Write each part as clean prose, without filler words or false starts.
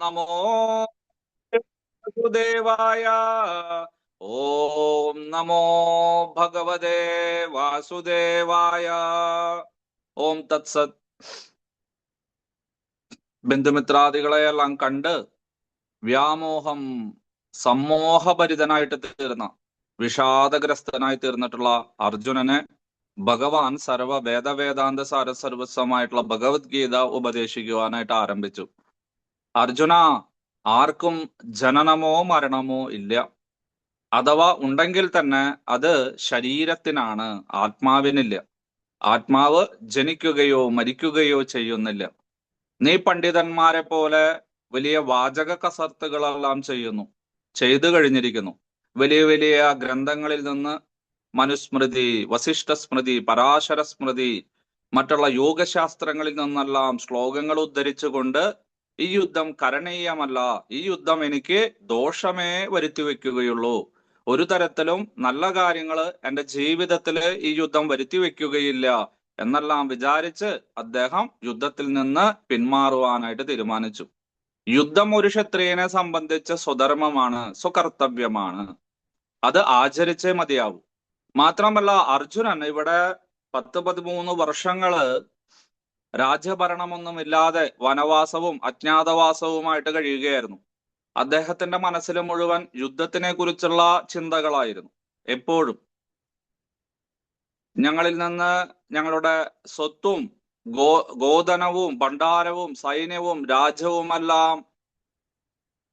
നമോ വാസുദേവായ. ഓം നമോ ഭഗവതേ വാസുദേവായ. ഓം തത്സത്. ബന്ധുമിത്രാദികളെയെല്ലാം കണ്ട് വ്യാമോഹം സമ്മോഹഭരിതനായിട്ട് തീർന്ന, വിഷാദഗ്രസ്തനായി തീർന്നിട്ടുള്ള അർജുനനെ ഭഗവാൻ സർവ വേദവേദാന്ത സാരസർവസ്വമായിട്ടുള്ള ഭഗവത്ഗീത ഉപദേശിക്കുവാനായിട്ട് ആരംഭിച്ചു. അർജുന, ആർക്കും ജനനമോ മരണമോ ഇല്ല. അഥവാ ഉണ്ടെങ്കിൽ തന്നെ അത് ശരീരത്തിനാണ്, ആത്മാവിനില്ല. ആത്മാവ് ജനിക്കുകയോ മരിക്കുകയോ ചെയ്യുന്നില്ല. നീ പണ്ഡിതന്മാരെ പോലെ വലിയ വാചക കസർത്തുകളെല്ലാം ചെയ്തു കഴിഞ്ഞിരിക്കുന്നു. വലിയ വലിയ ഗ്രന്ഥങ്ങളിൽ നിന്ന് മനുസ്മൃതി, വസിഷ്ഠ സ്മൃതി, പരാശര സ്മൃതി, മറ്റുള്ള യോഗശാസ്ത്രങ്ങളിൽ നിന്നെല്ലാം ശ്ലോകങ്ങൾ ഉദ്ധരിച്ചുകൊണ്ട് ഈ യുദ്ധം കരണീയമല്ല, ഈ യുദ്ധം എനിക്ക് ദോഷമേ വരുത്തി വെക്കുകയുള്ളൂ, ഒരു തരത്തിലും നല്ല കാര്യങ്ങൾ എൻ്റെ ജീവിതത്തിൽ ഈ യുദ്ധം വരുത്തി വെക്കുകയില്ല എന്നെല്ലാം വിചാരിച്ച് അദ്ദേഹം യുദ്ധത്തിൽ നിന്ന് പിന്മാറുവാനായിട്ട് തീരുമാനിച്ചു. യുദ്ധം ഒരു ക്ഷത്രിയനെ സംബന്ധിച്ച് സ്വധർമ്മമാണ്, സ്വകർത്തവ്യമാണ്. അത് ആചരിച്ചേ മതിയാവൂ. മാത്രമല്ല, അർജുനൻ ഇവിടെ 10-13 വർഷങ്ങള് രാജ്യഭരണമൊന്നുമില്ലാതെ വനവാസവും അജ്ഞാതവാസവുമായിട്ട് കഴിയുകയായിരുന്നു. അദ്ദേഹത്തിന്റെ മനസ്സിൽ മുഴുവൻ യുദ്ധത്തിനെ കുറിച്ചുള്ള ചിന്തകളായിരുന്നു. എപ്പോഴും ഞങ്ങളിൽ നിന്ന് ഞങ്ങളുടെ സ്വത്തും ഗോധനവും ഭണ്ഡാരവും സൈന്യവും രാജ്യവുമെല്ലാം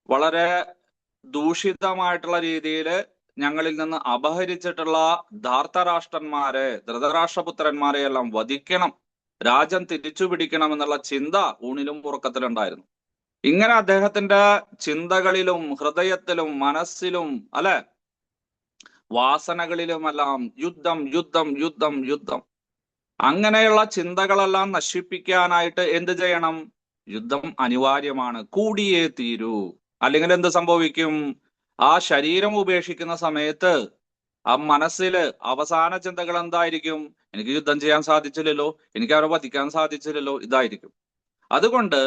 വളരെ ദൂഷിതമായിട്ടുള്ള രീതിയിൽ ഞങ്ങളിൽ നിന്ന് അപഹരിച്ചിട്ടുള്ള ധാർത്തരാഷ്ട്രന്മാരെ, ധൃതരാഷ്ട്രപുത്രന്മാരെ എല്ലാം വധിക്കണം, രാജ്യം തിരിച്ചു പിടിക്കണം എന്നുള്ള ചിന്ത ഊണിലും ഉറക്കത്തിലുണ്ടായിരുന്നു. ഇങ്ങനെ അദ്ദേഹത്തിന്റെ ചിന്തകളിലും ഹൃദയത്തിലും മനസ്സിലും അല്ലെ വാസനകളിലുമെല്ലാം യുദ്ധം യുദ്ധം യുദ്ധം യുദ്ധം. അങ്ങനെയുള്ള ചിന്തകളെല്ലാം നശിപ്പിക്കാനായിട്ട് എന്ത് ചെയ്യണം? യുദ്ധം അനിവാര്യമാണ്, കൂടിയേ തീരൂ. അല്ലെങ്കിൽ എന്ത് സംഭവിക്കും? ആ ശരീരം ഉപേക്ഷിക്കുന്ന സമയത്ത് ആ മനസ്സിൽ അവസാന ചിന്തകൾ എന്തായിരിക്കും? എനിക്ക് യുദ്ധം ചെയ്യാൻ സാധിച്ചില്ലല്ലോ, എനിക്ക് അവരെ വധിക്കാൻ സാധിച്ചില്ലല്ലോ, ഇതായിരിക്കും. അതുകൊണ്ട്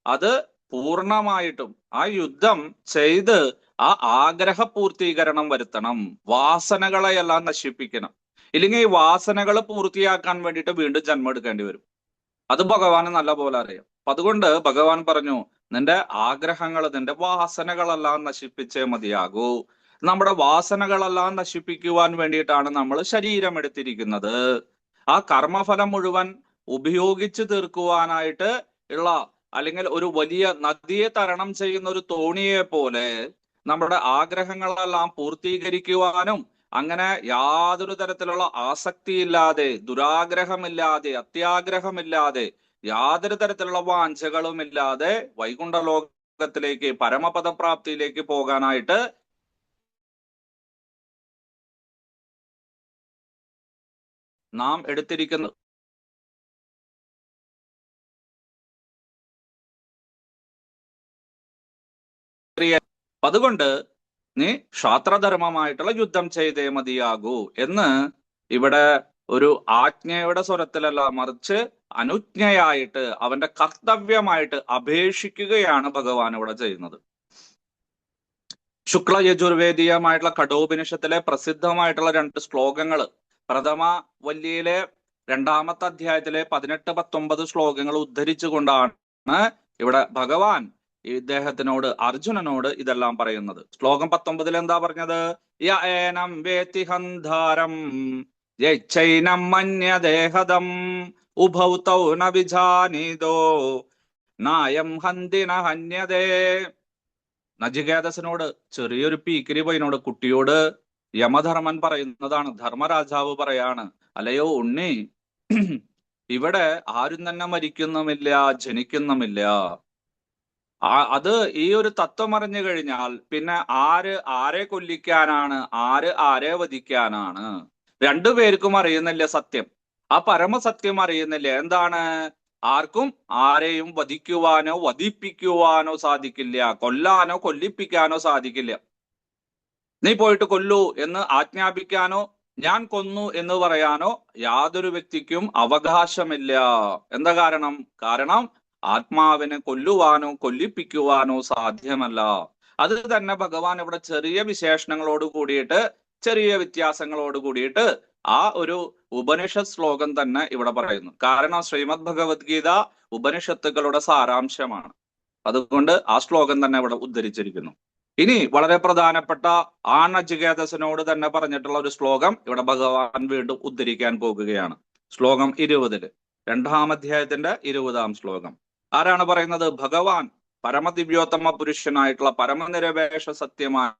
അത് പൂർണ്ണമായിട്ടും ആ യുദ്ധം ചെയ്ത് ആ ആഗ്രഹ പൂർത്തീകരണം വരുത്തണം, വാസനകളെയെല്ലാം നശിപ്പിക്കണം. ഇല്ലെങ്കിൽ ഈ വാസനകൾ പൂർത്തിയാക്കാൻ വേണ്ടിയിട്ട് വീണ്ടും ജന്മം എടുക്കേണ്ടി വരും. അത് ഭഗവാന് നല്ല പോലെ അറിയാം. അപ്പൊ അതുകൊണ്ട് ഭഗവാൻ പറഞ്ഞു, നിന്റെ ആഗ്രഹങ്ങൾ, നിന്റെ വാസനകളെല്ലാം നശിപ്പിച്ചേ മതിയാകൂ. നമ്മുടെ വാസനകളെല്ലാം നശിപ്പിക്കുവാൻ വേണ്ടിയിട്ടാണ് നമ്മൾ ശരീരം എടുത്തിരിക്കുന്നത്. ആ കർമ്മഫലം മുഴുവൻ ഉപയോഗിച്ച് തീർക്കുവാനായിട്ട് ഉള്ള, അല്ലെങ്കിൽ ഒരു വലിയ നദിയെ തരണം ചെയ്യുന്ന ഒരു തോണിയെ പോലെ നമ്മുടെ ആഗ്രഹങ്ങളെല്ലാം പൂർത്തീകരിക്കുവാനും, അങ്ങനെ യാതൊരു തരത്തിലുള്ള ആസക്തിയില്ലാതെ, ദുരാഗ്രഹമില്ലാതെ, അത്യാഗ്രഹമില്ലാതെ, യാതൊരു തരത്തിലുള്ള വാഞ്ചകളും ഇല്ലാതെ വൈകുണ്ഠ ലോകത്തിലേക്ക്, പരമപദപ്രാപ്തിയിലേക്ക് പോകാനായിട്ട് നാം എടുത്തിരിക്കുന്നത്. അതുകൊണ്ട് നീ ക്ഷാത്രധർമ്മമായിട്ടുള്ള യുദ്ധം ചെയ്തേ മതിയാകൂ എന്ന് ഇവിടെ ഒരു ആജ്ഞയുടെ സ്വരത്തിലല്ല, മറിച്ച് അനുജ്ഞയായിട്ട്, അവന്റെ കർത്തവ്യമായിട്ട് അപേക്ഷിക്കുകയാണ് ഭഗവാൻ ഇവിടെ ചെയ്യുന്നത്. ശുക്ല യജുർവേദീയമായിട്ടുള്ള കഠോപനിഷത്തിലെ പ്രസിദ്ധമായിട്ടുള്ള 2 ശ്ലോകങ്ങൾ, പ്രഥമ വല്യയിലെ 2ാമത്തെ അധ്യായത്തിലെ 18-19 ശ്ലോകങ്ങൾ ഉദ്ധരിച്ചുകൊണ്ടാണ് ഇവിടെ ഭഗവാൻ ഇദ്ദേഹത്തിനോട്, അർജുനനോട് ഇതെല്ലാം പറയുന്നത്. ശ്ലോകം 19 എന്താ പറഞ്ഞത്? യേനം വേത്തി ഹന്ധാരം യൈനം മന്യദേഹദം ഉഭൗ തൗ ന വിജാനീതോ നായം ഹന്തിന ഹന്യതേ. നചികേതസിനോട്, ചെറിയൊരു പീക്കിരി പയ്യനോട്, കുട്ടിയോട് യമധർമ്മൻ പറയുന്നതാണ്. ധർമ്മരാജാവ് പറയാണ്, അല്ലയോ ഉണ്ണി, ഇവിടെ ആരും തന്നെ മരിക്കുന്നുമില്ല, ജനിക്കുന്നുമില്ല. അത് ഈ ഒരു തത്വം അറിഞ്ഞു കഴിഞ്ഞാൽ പിന്നെ ആരെ കൊല്ലിക്കാനാണ്, ആരെ വധിക്കാനാണ്? രണ്ടുപേർക്കും അറിയുന്നില്ല സത്യം. ആ പരമസത്യം അറിയുന്നില്ല. എന്താണ്? ആർക്കും ആരെയും വധിക്കുവാനോ വധിപ്പിക്കുവാനോ സാധിക്കില്ല, കൊല്ലാനോ കൊല്ലിപ്പിക്കാനോ സാധിക്കില്ല. നീ പോയിട്ട് കൊല്ലൂ എന്ന് ആജ്ഞാപിക്കാനോ ഞാൻ കൊന്നു എന്ന് പറയാനോ യാതൊരു വ്യക്തിക്കും അവകാശമില്ല. എന്താ കാരണം? ആത്മാവിനെ കൊല്ലുവാനോ കൊല്ലിപ്പിക്കുവാനോ സാധ്യമല്ല. അത് തന്നെ ഭഗവാൻ ഇവിടെ ചെറിയ വിശേഷണങ്ങളോട് കൂടിയിട്ട്, ചെറിയ വ്യത്യാസങ്ങളോട് കൂടിയിട്ട് ആ ഒരു ഉപനിഷത്ത് ശ്ലോകം തന്നെ ഇവിടെ പറയുന്നു. കാരണം ശ്രീമദ് ഭഗവത്ഗീത ഉപനിഷത്തുക്കളുടെ സാരാംശമാണ്. അതുകൊണ്ട് ആ ശ്ലോകം തന്നെ ഇവിടെ ഉദ്ധരിച്ചിരിക്കുന്നു. ഇനി വളരെ പ്രധാനപ്പെട്ട ആ നചികേതസിനോട് തന്നെ പറഞ്ഞിട്ടുള്ള ഒരു ശ്ലോകം ഇവിടെ ഭഗവാൻ വീണ്ടും ഉദ്ധരിക്കാൻ പോകുകയാണ്. ശ്ലോകം 20 2-ാം അധ്യായത്തിന്റെ 20-ാം ശ്ലോകം. ആരാണ് പറയുന്നത്? ഭഗവാൻ പരമദിവ്യോത്തമ പുരുഷനായിട്ടുള്ള പരമനിരപേക്ഷ സത്യമായ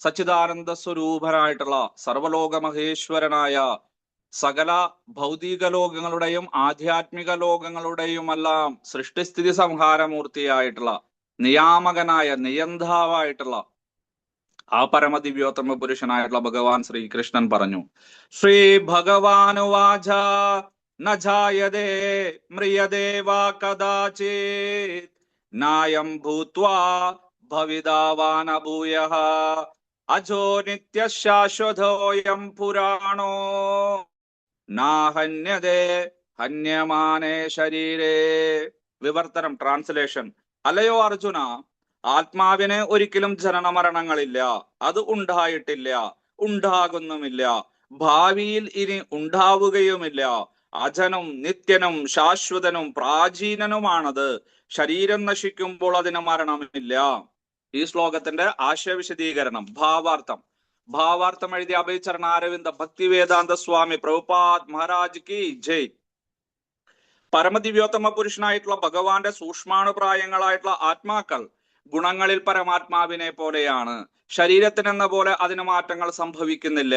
സച്ചിദാനന്ദ സ്വരൂപനായിട്ടുള്ള സർവലോക മഹേശ്വരനായ സകല ഭൗതിക ലോകങ്ങളുടെയും ആധ്യാത്മിക ലോകങ്ങളുടെയുമെല്ലാം സൃഷ്ടിസ്ഥിതി സംഹാരമൂർത്തിയായിട്ടുള്ള നിയാമകനായ നിയന്താവായിട്ടുള്ള ആ പരമദിവ്യോത്തമ പുരുഷനായിട്ടുള്ള ഭഗവാൻ ശ്രീകൃഷ്ണൻ പറഞ്ഞു. ശ്രീ ഭഗവാനുവാച ന ജായതേ മ്രിയതേ വാ കദാചിത് നായം ഭൂത്വാ ഭവിതാവാന ഭൂയഃ അജോ നിത്യശാശ്വതോയം പുരാണോ നാഹന്യതേ ഹന്യമാനേ ശരീരേ. വിവർത്തനം, ട്രാൻസ്ലേഷൻ. അല്ലയോ അർജുന, ആത്മാവിന് ഒരിക്കലും ജനനമരണങ്ങളില്ല, അത് ഉണ്ടായിട്ടില്ല, ഉണ്ടാകുന്നുമില്ല, ഭാവിയിൽ ഇനി ഉണ്ടാവുകയുമില്ല. അജനും നിത്യനും ശാശ്വതനും പ്രാചീനനുമാണത്. ശരീരം നശിക്കുമ്പോൾ അതിന് മരണമില്ല. ഈ ശ്ലോകത്തിന്റെ ആശയവിശദീകരണം, ഭാവാർത്ഥം എഴുതിയ അഭയചരണ അരവിന്ദ ഭക്തിവേദാന്ത സ്വാമി പ്രഭുപാദ് മഹാരാജ് കി ജയ്. പരമദിവ്യോത്തമ പുരുഷനായിട്ടുള്ള ഭഗവാന്റെ സൂക്ഷ്മാണുപ്രായങ്ങളായിട്ടുള്ള ആത്മാക്കൾ ഗുണങ്ങളിൽ പരമാത്മാവിനെ പോലെയാണ്. ശരീരത്തിനെന്ന പോലെ അതിന് മാറ്റങ്ങൾ സംഭവിക്കുന്നില്ല.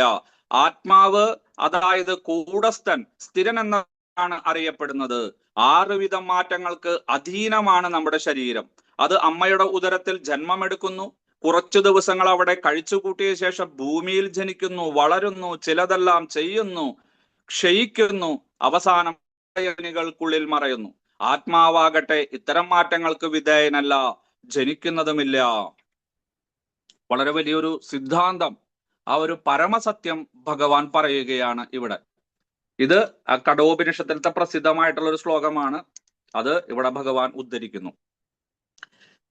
ആത്മാവ്, അതായത് കൂടസ്ഥൻ, സ്ഥിരൻ എന്നാണ് അറിയപ്പെടുന്നത്. 6 വിധം മാറ്റങ്ങൾക്ക് അധീനമാണ് നമ്മുടെ ശരീരം. അത് അമ്മയുടെ ഉദരത്തിൽ ജന്മമെടുക്കുന്നു, കുറച്ചു ദിവസങ്ങൾ അവിടെ കഴിച്ചുകൂട്ടിയ ശേഷം ഭൂമിയിൽ ജനിക്കുന്നു, വളരുന്നു, ചിലതെല്ലാം ചെയ്യുന്നു, ക്ഷയിക്കുന്നു, അവസാനം ൾക്കുള്ളിൽ മറയുന്നു. ആത്മാവാകട്ടെ ഇത്തരം മാറ്റങ്ങൾക്ക് വിധേയനല്ല, ജനിക്കുന്നതുമില്ല. വളരെ വലിയൊരു സിദ്ധാന്തം, ആ ഒരു പരമസത്യം ഭഗവാൻ പറയുകയാണ് ഇവിടെ. ഇത് കഠോപനിഷത്തിലത്തെ പ്രസിദ്ധമായിട്ടുള്ള ഒരു ശ്ലോകമാണ്. അത് ഇവിടെ ഭഗവാൻ ഉദ്ധരിക്കുന്നു.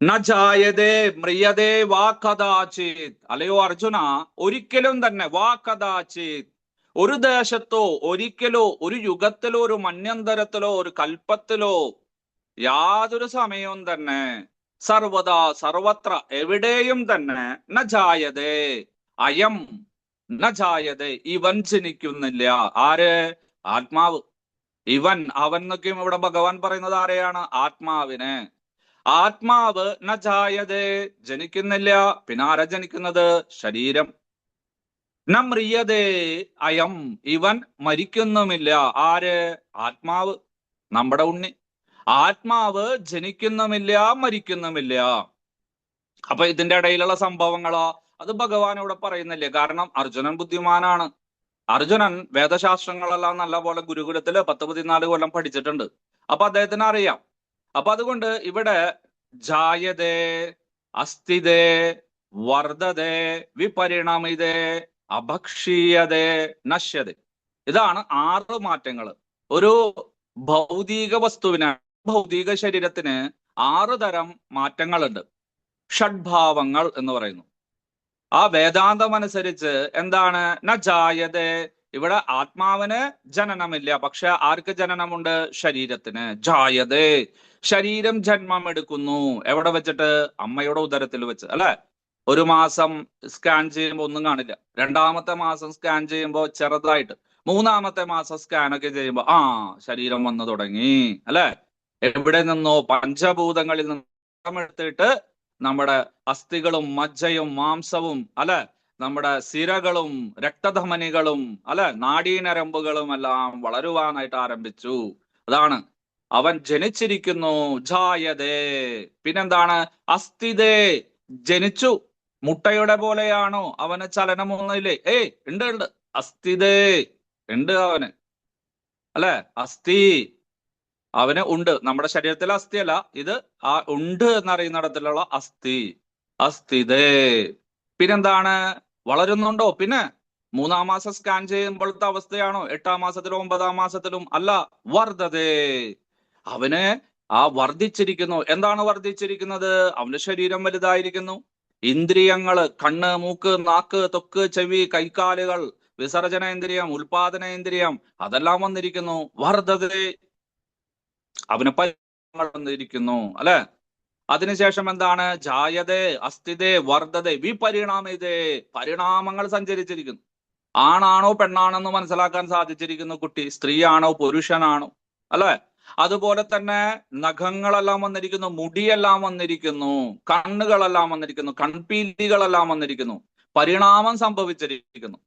ന ജായതേ മ്രിയതേ വാ കദാചിത്. അല്ലയോ അർജുന, ഒരിക്കലും തന്നെ, വാ കദാചിത്, ഒരു ദേശത്തോ ഒരിക്കലോ ഒരു യുഗത്തിലോ ഒരു മന്യന്തരത്തിലോ ഒരു കൽപ്പത്തിലോ യാതൊരു സമയവും തന്നെ, സർവദാ സർവത്ര എവിടെയും തന്നെ, ന ജായതേ, അയം ന ജായതേ, ഇവൻ ജനിക്കുന്നില്ല. ആര്? ആത്മാവ്. ഇവൻ, അവൻ എന്നൊക്കെയും ഇവിടെ ഭഗവാൻ പറയുന്നത് ആരെയാണ്? ആത്മാവിനെ. ആത്മാവ് ന ജായതേ, ജനിക്കുന്നില്ല. പിന്നെ ആരാ ജനിക്കുന്നത്? ശരീരം. ന മ്രിയതേ അയം, ഇവൻ മരിക്കുന്നുമില്ല. ആര്? ആത്മാവ്, നമ്മുടെ ഉണ്ണി. ആത്മാവ് ജനിക്കുന്നുമില്ല, മരിക്കുന്നുമില്ല. അപ്പൊ ഇതിന്റെ ഇടയിലുള്ള സംഭവങ്ങളോ അത് ഭഗവാൻ ഇവിടെ പറയുന്നില്ലേ. കാരണം അർജുനൻ ബുദ്ധിമാനാണ്. അർജുനൻ വേദശാസ്ത്രങ്ങളെല്ലാം നല്ലപോലെ ഗുരുകുലത്തില് 10-14 കൊല്ലം പഠിച്ചിട്ടുണ്ട്. അപ്പൊ അദ്ദേഹത്തിന് അറിയാം. അപ്പൊ അതുകൊണ്ട് ഇവിടെ ജായതേ, അസ്ഥിതേ, വർദ്ധതേ, വിപരിണമിതേ, അഭക്ഷീയതേ, നശ്യതേ. ഇതാണ് 6 മാറ്റങ്ങൾ. ഒരു ഭൗതിക വസ്തുവിന്, ഭൗതിക ശരീരത്തിന് 6 തരം മാറ്റങ്ങളുണ്ട്. ഷഡ്ഭാവങ്ങൾ എന്ന് പറയുന്നു. ആ വേദാന്തം അനുസരിച്ച് എന്താണ്? ന ജായതേ, ഇവിടെ ആത്മാവിന് ജനനമില്ല, പക്ഷെ ആർക്ക് ജനനമുണ്ട്? ശരീരത്തിന്. ജായതേ, ശരീരം ജന്മം എടുക്കുന്നു. എവിടെ വെച്ചിട്ട്? അമ്മയുടെ ഉദരത്തിൽ വെച്ച്, അല്ലെ? 1 മാസം സ്കാൻ ചെയ്യുമ്പോൾ ഒന്നും കാണില്ല. 2-ാമത്തെ മാസം സ്കാൻ ചെയ്യുമ്പോൾ ചെറുതായിട്ട്, 3-ാമത്തെ മാസം സ്കാൻ ഒക്കെ ചെയ്യുമ്പോൾ ശരീരം വന്നു തുടങ്ങി, അല്ലെ? എവിടെ നിന്നോ പഞ്ചഭൂതങ്ങളിൽ നിന്ന് എടുത്തിട്ട് നമ്മുടെ അസ്ഥികളും മജ്ജയും മാംസവും, അല്ലെ, നമ്മുടെ സിരകളും രക്തധമനികളും, അല്ലെ, നാഡീനരമ്പുകളും എല്ലാം വളരുവാനായിട്ട് ആരംഭിച്ചു. അതാണ് അവൻ ജനിച്ചിരിക്കുന്നു. ജായതേ. പിന്നെന്താണ്? അസ്ഥിതേ, ജനിച്ചു. മുട്ടയുടെ പോലെയാണോ? അവന് ചലനമൊന്നുമില്ലേ? ഉണ്ട്. അസ്ഥിതേ ഉണ്ട് അവന്, അല്ലെ? അസ്ഥി അവന് ഉണ്ട്. നമ്മുടെ ശരീരത്തിലെ അസ്ഥിയല്ല ഇത്, ആ ഉണ്ട് എന്നറിയുന്നിടത്തിലുള്ള അസ്ഥി. അസ്ഥിതേ. പിന്നെന്താണ്? വളരുന്നുണ്ടോ? പിന്നെ 3-ാം മാസം സ്കാൻ ചെയ്യുമ്പോഴത്തെ അവസ്ഥയാണോ? 8-ാം മാസത്തിലും 9-ാം മാസത്തിലും? അല്ല. വർദ്ധതേ. അവന് വർദ്ധിച്ചിരിക്കുന്നു. എന്താണ് വർദ്ധിച്ചിരിക്കുന്നത്? അവന്റെ ശരീരം വലുതായിരിക്കുന്നു. ഇന്ദ്രിയങ്ങള്, കണ്ണ്, മൂക്ക്, നാക്ക്, ത്വക്ക്, ചെവി, കൈക്കാലുകൾ, വിസർജനേന്ദ്രിയം, ഉൽപാദനേന്ദ്രിയം, അതെല്ലാം വന്നിരിക്കുന്നു. വർദ്ധതേ, അവന് പരിണാമങ്ങൾ വന്നിരിക്കുന്നു, അല്ലെ? അതിനുശേഷം എന്താണ്? ജായതേ, അസ്ഥിതേ, വർദ്ധതേ, വിപരിണാമിതേ, പരിണാമങ്ങൾ സഞ്ചരിച്ചിരിക്കുന്നു. ആണാണോ പെണ്ണാണെന്ന് മനസ്സിലാക്കാൻ സാധിച്ചിരിക്കുന്നു കുട്ടി, സ്ത്രീയാണോ പുരുഷനാണോ, അല്ലെ? അതുപോലെ തന്നെ നഖങ്ങളെല്ലാം വന്നിരിക്കുന്നു, മുടിയെല്ലാം വന്നിരിക്കുന്നു, കണ്ണുകളെല്ലാം വന്നിരിക്കുന്നു, കൺപീലികളെല്ലാം വന്നിരിക്കുന്നു. പരിണാമം സംഭവിച്ചിരിക്കുന്നു.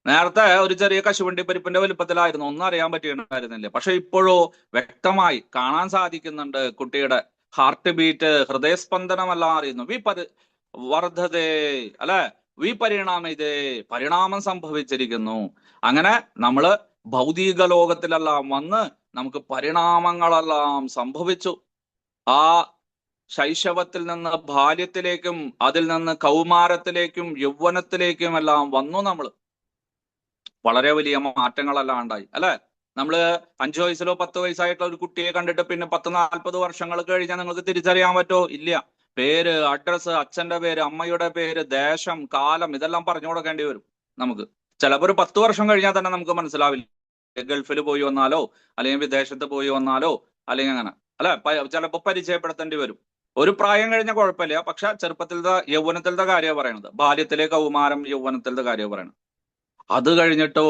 നേരത്തെ ഒരു ചെറിയ കശുവണ്ടി പരിപ്പിന്റെ വലുപ്പത്തിലായിരുന്നു, ഒന്നും അറിയാൻ പറ്റിയിട്ടുണ്ടായിരുന്നില്ല. പക്ഷെ ഇപ്പോഴോ വ്യക്തമായി കാണാൻ സാധിക്കുന്നുണ്ട്. കുട്ടിയുടെ ഹാർട്ട് ബീറ്റ്, ഹൃദയസ്പന്ദനമെല്ലാം അറിയുന്നു. വർദ്ധതേ, അല്ലെ? വിപരിണാമിതേ, പരിണാമം സംഭവിച്ചിരിക്കുന്നു. അങ്ങനെ നമ്മള് ഭൗതിക ലോകത്തിലെല്ലാം വന്ന് നമുക്ക് പരിണാമങ്ങളെല്ലാം സംഭവിച്ചു. ആ ശൈശവത്തിൽ നിന്ന് ബാല്യത്തിലേക്കും അതിൽ നിന്ന് കൗമാരത്തിലേക്കും യൗവനത്തിലേക്കും എല്ലാം വന്നു. നമ്മൾ വളരെ വലിയ മാറ്റങ്ങളെല്ലാം ഉണ്ടായി, അല്ലെ? നമ്മള് 5 വയസ്സിലോ 10 വയസ്സായിട്ടുള്ള ഒരു കുട്ടിയെ കണ്ടിട്ട് പിന്നെ 10-40 വർഷങ്ങൾ കഴിഞ്ഞാൽ നിങ്ങൾക്ക് തിരിച്ചറിയാൻ പറ്റോ? ഇല്ല. പേര്, അഡ്രസ്സ്, അച്ഛന്റെ പേര്, അമ്മയുടെ പേര്, ദേശം, കാലം, ഇതെല്ലാം പറഞ്ഞു കൊടുക്കേണ്ടി വരും നമുക്ക്. ചിലപ്പോൾ ഒരു 10 വർഷം കഴിഞ്ഞാൽ തന്നെ നമുക്ക് മനസ്സിലാവില്ല. ഗൾഫിൽ പോയി വന്നാലോ, അല്ലെങ്കിൽ വിദേശത്ത് പോയി വന്നാലോ, അല്ലെങ്കിൽ അങ്ങനെ, അല്ലെ? ചിലപ്പോൾ പരിചയപ്പെടുത്തേണ്ടി വരും. ഒരു പ്രായം കഴിഞ്ഞ കുഴപ്പമില്ല. പക്ഷെ ചെറുപ്പത്തിലത്തെ യൗവനത്തിലത്തെ കാര്യമാണ് പറയണത്. ബാല്യത്തിലെ കൗമാരം, യൗവനത്തിലത്തെ കാര്യമാണ് പറയണത്. അത് കഴിഞ്ഞിട്ടോ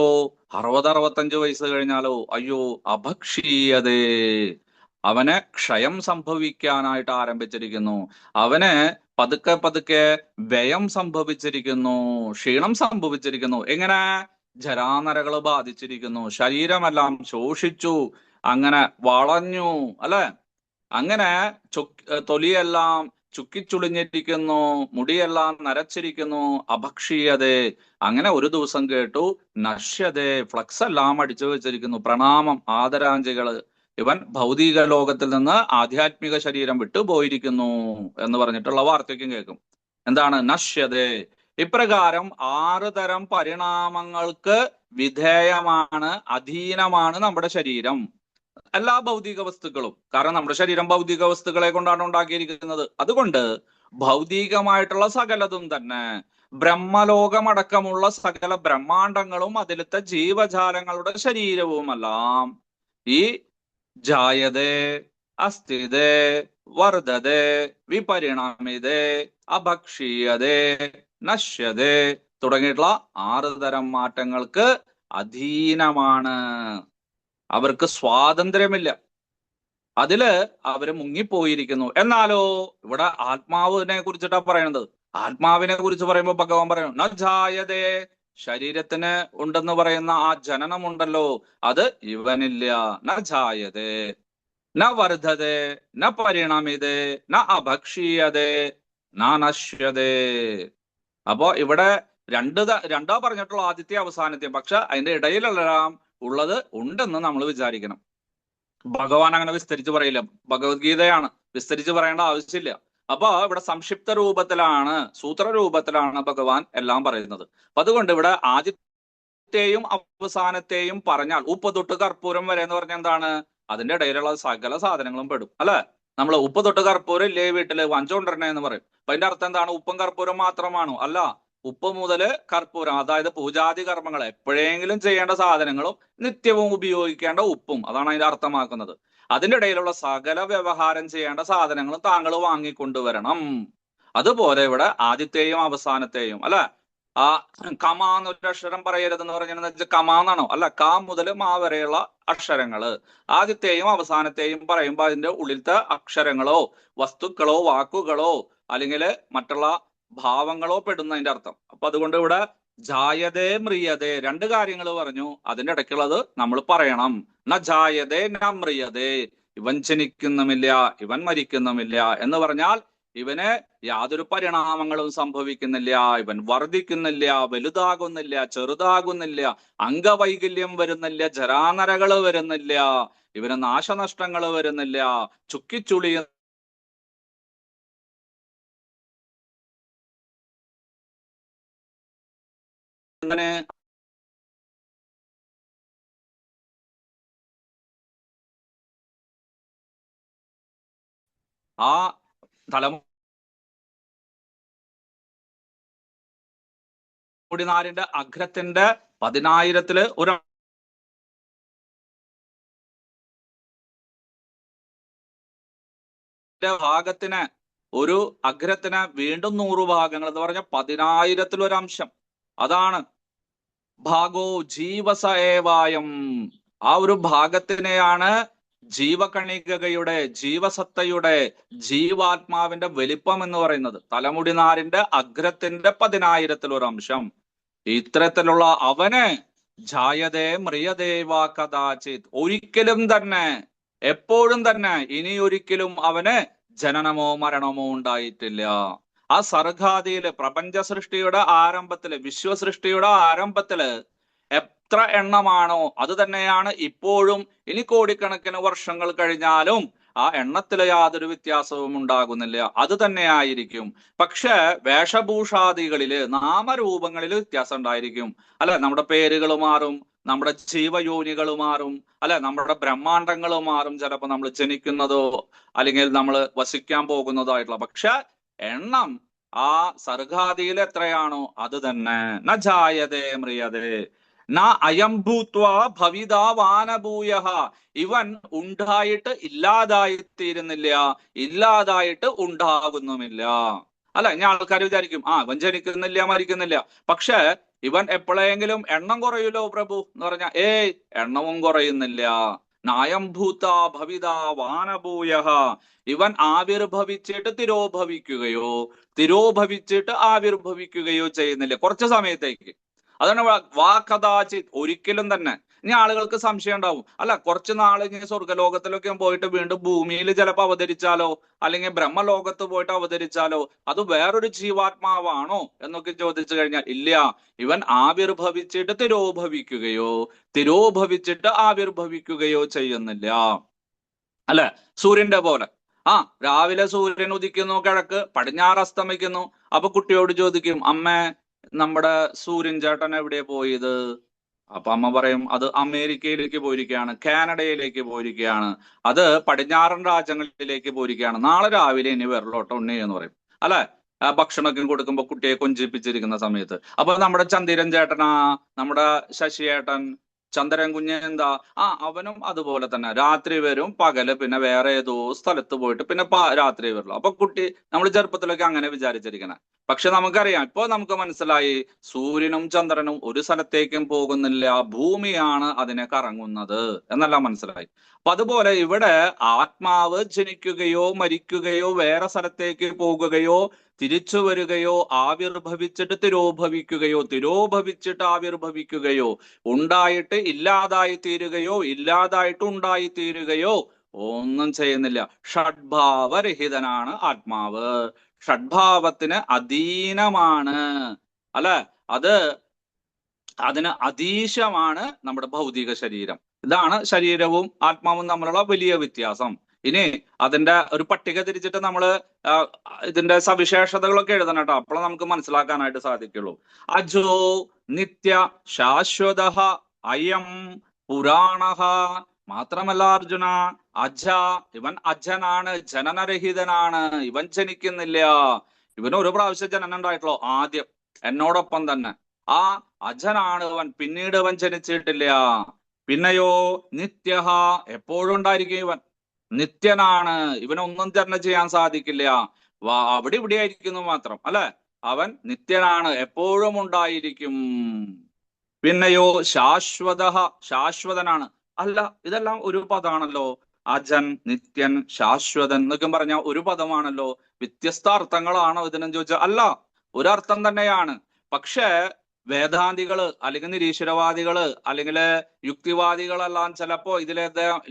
60-65 വയസ്സ് കഴിഞ്ഞാലോ, അയ്യോ, അഭക്ഷീയതേ, അവന് ക്ഷയം സംഭവിക്കാനായിട്ട് ആരംഭിച്ചിരിക്കുന്നു. അവന് പതുക്കെ പതുക്കെ വ്യയം സംഭവിച്ചിരിക്കുന്നു, ക്ഷീണം സംഭവിച്ചിരിക്കുന്നു. എങ്ങനെ? ജരാനരകൾ ബാധിച്ചിരിക്കുന്നു, ശരീരമെല്ലാം ശോഷിച്ചു, അങ്ങനെ വളഞ്ഞു, അല്ലെ? അങ്ങനെ തൊലിയെല്ലാം ചുക്കിച്ചുളിഞ്ഞിരിക്കുന്നു, മുടിയെല്ലാം നരച്ചിരിക്കുന്നു. അഭക്ഷീയതേ, അങ്ങനെ ഒരു ദിവസം കേട്ടു. നശ്യതേ, ഫ്ലക്സ് എല്ലാം അടിച്ചു വെച്ചിരിക്കുന്നു, പ്രണാമം, ആദരാഞ്ജലികള്. ഇവൻ ഭൗതിക ലോകത്തിൽ നിന്ന് ആധ്യാത്മിക ശരീരം വിട്ടു പോയിരിക്കുന്നു എന്ന് പറഞ്ഞിട്ടുള്ള വാർത്തയ്ക്കും കേൾക്കും. എന്താണ്? നശ്യതേ. ഇപ്രകാരം 6 തരം പരിണാമങ്ങൾക്ക് വിധേയമാണ്, അധീനമാണ് നമ്മുടെ ശരീരം, എല്ലാ ഭൗതിക വസ്തുക്കളും. കാരണം നമ്മുടെ ശരീരം ഭൗതിക വസ്തുക്കളെ കൊണ്ടാണ് ഉണ്ടാക്കിയിരിക്കുന്നത്. അതുകൊണ്ട് ഭൗതികമായിട്ടുള്ള സകലതും തന്നെ, ബ്രഹ്മലോകമടക്കമുള്ള സകല ബ്രഹ്മാണ്ടങ്ങളും അതിലത്തെ ജീവജാലങ്ങളുടെ ശരീരവുമെല്ലാം ഈ ജായതേ, അസ്ഥിതേ, വർദ്ധതേ, വിപരിണാമിതേ, അഭക്ഷീയതേ, നശ്യതേ തുടങ്ങിയിട്ടുള്ള 6 തരം മാറ്റങ്ങൾക്ക് അധീനമാണ്. അവർക്ക് സ്വാതന്ത്ര്യമില്ല, അതില് അവര് മുങ്ങിപ്പോയിരിക്കുന്നു. എന്നാലോ ഇവിടെ ആത്മാവിനെ കുറിച്ചിട്ടാ പറയുന്നത്. ആത്മാവിനെ കുറിച്ച് പറയുമ്പോൾ ഭഗവാൻ പറയുന്നു, ന ജായതേ, ശരീരത്തിന് ഉണ്ടെന്ന് പറയുന്ന ആ ജനനം ഉണ്ടല്ലോ, അത് ഇവനില്ല. ന ജായതേ, ന വർദ്ധതേ, ന പരിണമിതേ, ന അഭക്ഷീയതേ, ന നശ്യതേ. അപ്പോ ഇവിടെ രണ്ടാ പറഞ്ഞിട്ടുള്ള ആദ്യത്തെ അവസാനത്തെയും. പക്ഷെ അതിന്റെ ഇടയിലെല്ലാം ഉള്ളത് ഉണ്ടെന്ന് നമ്മൾ വിചാരിക്കണം. ഭഗവാൻ അങ്ങനെ വിസ്തരിച്ച് പറയില്ല. ഭഗവത്ഗീതയാണ്, വിസ്തരിച്ച് പറയേണ്ട ആവശ്യമില്ല. അപ്പൊ ഇവിടെ സംക്ഷിപ്ത രൂപത്തിലാണ്, സൂത്ര രൂപത്തിലാണ് ഭഗവാൻ എല്ലാം പറയുന്നത്. അപ്പൊ അതുകൊണ്ട് ഇവിടെ ആദ്യത്തെയും അവസാനത്തെയും പറഞ്ഞാൽ ഉപ്പ് തൊട്ട് കർപ്പൂരം വരെ എന്ന് പറഞ്ഞാൽ എന്താണ്? അതിന്റെ ഇടയിലുള്ള സകല സാധനങ്ങളും പെടും, അല്ലെ? നമ്മൾ ഉപ്പ് തൊട്ട് കർപ്പൂരം ഇല്ലേ വീട്ടില്, വഞ്ചോണ്ടരണേ എന്ന് പറയും. അപ്പൊ അതിന്റെ അർത്ഥം എന്താണ്? ഉപ്പും കർപ്പൂരം മാത്രമാണോ? അല്ല. ഉപ്പ് മുതല് കർപ്പൂരം, അതായത് പൂജാതി കർമ്മങ്ങൾ എപ്പോഴെങ്കിലും ചെയ്യേണ്ട സാധനങ്ങളും നിത്യവും ഉപയോഗിക്കേണ്ട ഉപ്പും, അതാണ് അതിന്റെ അർത്ഥമാക്കുന്നത്. അതിന്റെ ഇടയിലുള്ള സകല വ്യവഹാരം ചെയ്യേണ്ട സാധനങ്ങളും താങ്കൾ വാങ്ങിക്കൊണ്ടുവരണം. അതുപോലെ ഇവിടെ ആദ്യത്തെയും അവസാനത്തെയും, അല്ലെ? ആ കമ എന്നൊരു അക്ഷരം പറയരുതെന്ന് പറഞ്ഞാൽ കമ എന്നാണോ? അല്ല, ക മുതൽ മാ വരെയുള്ള അക്ഷരങ്ങള് ആദ്യത്തെയും അവസാനത്തെയും പറയുമ്പോൾ അതിന്റെ ഉള്ളിലത്തെ അക്ഷരങ്ങളോ വസ്തുക്കളോ വാക്കുകളോ അല്ലെങ്കിൽ മറ്റുള്ള ഭാവങ്ങളോ പെടുന്നതിന്റെ അർത്ഥം. അപ്പൊ അതുകൊണ്ട് ഇവിടെ ജായതേ മ്രിയതേ 2 കാര്യങ്ങൾ പറഞ്ഞു. അതിന്റെ ഇടയ്ക്കുള്ളത് നമ്മൾ പറയണം. ന ജായതേ ന മ്രിയതേ, ഇവൻ ജനിക്കുന്നുമില്ല, ഇവൻ മരിക്കുന്നുമില്ല എന്ന് പറഞ്ഞാൽ ഇവന് യാതൊരു പരിണാമങ്ങളും സംഭവിക്കുന്നില്ല, ഇവൻ വർദ്ധിക്കുന്നില്ല, വലുതാകുന്നില്ല, ചെറുതാകുന്നില്ല, അംഗവൈകല്യം വരുന്നില്ല, ജരാനരകൾ വരുന്നില്ല, ഇവന് നാശനഷ്ടങ്ങൾ വരുന്നില്ല, ചുക്കിച്ചുളി അങ്ങനെ ആ തലമുടിനാരിന്റെ അഗ്രത്തിന്റെ 10,000-ൽ ഒരു ഭാഗത്തിന്, ഒരു അഗ്രത്തിന് വീണ്ടും 100 ഭാഗങ്ങൾ എന്ന് പറഞ്ഞ 10,000-ൽ ഒരു അംശം. അതാണ് ഭാഗോ ജീവസ ഏവായം. ആ ഒരു ഭാഗത്തിനെയാണ് ജീവകണികയുടെ, ജീവസത്തയുടെ, ജീവാത്മാവിന്റെ വലിപ്പം എന്ന് പറയുന്നത്. തലമുടിനാരിന്റെ അഗ്രത്തിന്റെ 10,000-ൽ ഒരു അംശം. ഇത്തരത്തിലുള്ള അവന് ജായതേ മ്രിയദേവാ കഥാചിത്, ഒരിക്കലും തന്നെ, എപ്പോഴും തന്നെ, ഇനി ഒരിക്കലും അവന് ജനനമോ മരണമോ ഉണ്ടായിട്ടില്ല. ആ സർഗാദിയില്, പ്രപഞ്ച സൃഷ്ടിയുടെ ആരംഭത്തില്, വിശ്വസൃഷ്ടിയുടെ ആരംഭത്തില് എത്ര എണ്ണമാണോ അത് തന്നെയാണ് ഇപ്പോഴും. ഇനി കോടിക്കണക്കിന് വർഷങ്ങൾ കഴിഞ്ഞാലും ആ എണ്ണത്തില് യാതൊരു വ്യത്യാസവും ഉണ്ടാകുന്നില്ല, അത് തന്നെയായിരിക്കും. പക്ഷെ വേഷഭൂഷാദികളില്, നാമരൂപങ്ങളിൽ വ്യത്യാസം ഉണ്ടായിരിക്കും. അല്ലെ, നമ്മുടെ പേരുകൾ മാറും, നമ്മുടെ ജീവയോനികൾ മാറും, അല്ലെ, നമ്മുടെ ബ്രഹ്മാണ്ടങ്ങൾ മാറും, ചിലപ്പോൾ നമ്മൾ ജനിക്കുന്നതോ അല്ലെങ്കിൽ നമ്മൾ വസിക്കാൻ പോകുന്നതോ ആയിട്ടുള്ള. പക്ഷെ എണ്ണം ആ സർഗാദിയിൽ എത്രയാണോ അത് തന്നെ. ന ജായതേ മ്രിയതേ ന അയം ഭൂത്വാ ഭവിതാ വാനഭൂയഃ, ഇവൻ ഉണ്ടായിട്ട് ഇല്ലാതായിത്തീരുന്നില്ല, ഇല്ലാതായിട്ട് ഉണ്ടാകുന്നുമില്ല. അല്ല, ഇനി ആൾക്കാർ വിചാരിക്കും ഇവൻ ജനിക്കുന്നില്ല, മരിക്കുന്നില്ല, പക്ഷെ ഇവൻ എപ്പോഴെങ്കിലും എണ്ണം കുറയുമല്ലോ പ്രഭു എന്ന് പറഞ്ഞാൽ എണ്ണവും കുറയുന്നില്ല. നായം ഭൂത ഭവിത വാനഭൂയഃ, ഇവൻ ആവിർഭവിച്ചിട്ട് തിരോഭവിക്കുകയോ തിരോഭവിച്ചിട്ട് ആവിർഭവിക്കുകയോ ചെയ്യുന്നില്ല, കുറച്ച് സമയത്തേക്ക്. അതാണ് വാകഥാചിത്, ഒരിക്കലും തന്നെ. ഇനി ആളുകൾക്ക് സംശയം ഉണ്ടാവും, അല്ല കുറച്ച് നാൾ ഇങ്ങനെ സ്വർഗലോകത്തിലൊക്കെ പോയിട്ട് വീണ്ടും ഭൂമിയിൽ ചിലപ്പോൾ അവതരിച്ചാലോ, അല്ലെങ്കിൽ ബ്രഹ്മലോകത്ത് പോയിട്ട് അവതരിച്ചാലോ, അത് വേറൊരു ജീവാത്മാവാണോ എന്നൊക്കെ ചോദിച്ചു കഴിഞ്ഞാൽ ഇല്ല, ഇവൻ ആവിർഭവിച്ചിട്ട് തിരോഭവിക്കുകയോ തിരോഭവിച്ചിട്ട് ആവിർഭവിക്കുകയോ ചെയ്യുന്നില്ല. അല്ലെ, സൂര്യന്റെ പോലെ. രാവിലെ സൂര്യൻ ഉദിക്കുന്നു കിഴക്ക്, പടിഞ്ഞാറ് അസ്തമിക്കുന്നു. അപ്പൊ കുട്ടിയോട് ചോദിക്കും, അമ്മേ നമ്മുടെ സൂര്യൻ ചേട്ടൻ എവിടെ പോയത്? അപ്പൊ അമ്മ പറയും, അത് അമേരിക്കയിലേക്ക് പോയിരിക്കുകയാണ്, കാനഡയിലേക്ക് പോയിരിക്കുകയാണ്, അത് പടിഞ്ഞാറൻ രാജ്യങ്ങളിലേക്ക് പോയിരിക്കുകയാണ്, നാളെ രാവിലെ ഇനി വരലോട്ടോ ഉണ്ണി എന്ന് പറയും. അല്ലെ, ഭക്ഷണമൊക്കെ കൊടുക്കുമ്പോ കുട്ടിയെ കൊഞ്ചിപ്പിച്ചിരിക്കുന്ന സമയത്ത്. അപ്പൊ നമ്മുടെ ചന്ദ്രൻ ചേട്ടനാ, നമ്മുടെ ശശിയേട്ടൻ, ചന്ദ്രൻ കുഞ്ഞ് എന്താ, അവനും അതുപോലെ തന്നെ രാത്രി വരും, പകല് പിന്നെ വേറെ ഏതോ സ്ഥലത്ത് പോയിട്ട് പിന്നെ രാത്രി വരുള്ളൂ. അപ്പൊ കുട്ടി, നമ്മൾ ചെറുപ്പത്തിലൊക്കെ അങ്ങനെ വിചാരിച്ചിരിക്കണേ. പക്ഷെ നമുക്കറിയാം, ഇപ്പൊ നമുക്ക് മനസ്സിലായി, സൂര്യനും ചന്ദ്രനും ഒരു സ്ഥലത്തേക്കും പോകുന്നില്ല, ഭൂമിയാണ് അതിനെ കറങ്ങുന്നത് എന്നെല്ലാം മനസ്സിലായി. അപ്പൊ അതുപോലെ ഇവിടെ ആത്മാവ് ജനിക്കുകയോ മരിക്കുകയോ വേറെ സ്ഥലത്തേക്ക് പോകുകയോ തിരിച്ചു വരികയോ ആവിർഭവിച്ചിട്ട് തിരോഭവിക്കുകയോ തിരോഭവിച്ചിട്ട് ആവിർഭവിക്കുകയോ ഉണ്ടായിട്ട് ഇല്ലാതായി തീരുകയോ ഇല്ലാതായിട്ട് ഉണ്ടായി തീരുകയോ ഒന്നും ചെയ്യുന്നില്ല. ഷഡ്ഭാവരഹിതനാണ് ആത്മാവ്, ഷഡ്ഭാവത്തിന് അധീനമാണ്. അല്ലെ, അതിന് അതീശമാണ് നമ്മുടെ ഭൗതിക ശരീരം. ഇതാണ് ശരീരവും ആത്മാവും തമ്മിലുള്ള വലിയ വ്യത്യാസം. ഇനി അതിന്റെ ഒരു പട്ടിക തിരിച്ചിട്ട് നമ്മള് ഇതിന്റെ സവിശേഷതകളൊക്കെ എഴുതണം കേട്ടോ, അപ്പോൾ നമുക്ക് മനസ്സിലാക്കാനായിട്ട് സാധിക്കുള്ളൂ. അജോ നിത്യ ശാശ്വത അയം പുരാണഃ. മാത്രമല്ല അർജുന, ഇവൻ അജനാണ്, ജനനരഹിതനാണ്, ഇവൻ ജനിക്കുന്നില്ല. ഇവന് ഒരു പ്രാവശ്യം ജനനം ഉണ്ടായിട്ടുള്ളൂ, ആദ്യം എന്നോടൊപ്പം തന്നെ. അജനാണ് ഇവൻ, പിന്നീട് ഇവൻ ജനിച്ചിട്ടില്ല. പിന്നെയോ നിത്യഃ, എപ്പോഴും ഉണ്ടായിരിക്കും ഇവൻ, നിത്യനാണ്, ഇവനൊന്നും തന്നെ ചെയ്യാൻ സാധിക്കില്ല, അവിടെ ഇവിടെ ആയിരിക്കുന്നു മാത്രം. അല്ലെ, അവൻ നിത്യനാണ്, എപ്പോഴും ഉണ്ടായിരിക്കും. പിന്നെയോ ശാശ്വത, ശാശ്വതനാണ്. അല്ല, ഇതെല്ലാം ഒരു പദമാണല്ലോ, അജൻ, നിത്യൻ, ശാശ്വതൻ എന്നൊക്കെ പറഞ്ഞാൽ ഒരു പദമാണല്ലോ. വ്യത്യസ്ത അർത്ഥങ്ങളാണോ ഇതിനെന്ന് ചോദിച്ചാൽ അല്ല, ഒരർത്ഥം തന്നെയാണ്. പക്ഷെ വേദാന്തികള് അല്ലെങ്കിൽ നിരീശ്വരവാദികള് അല്ലെങ്കിൽ യുക്തിവാദികളെല്ലാം ചിലപ്പോ ഇതിലെ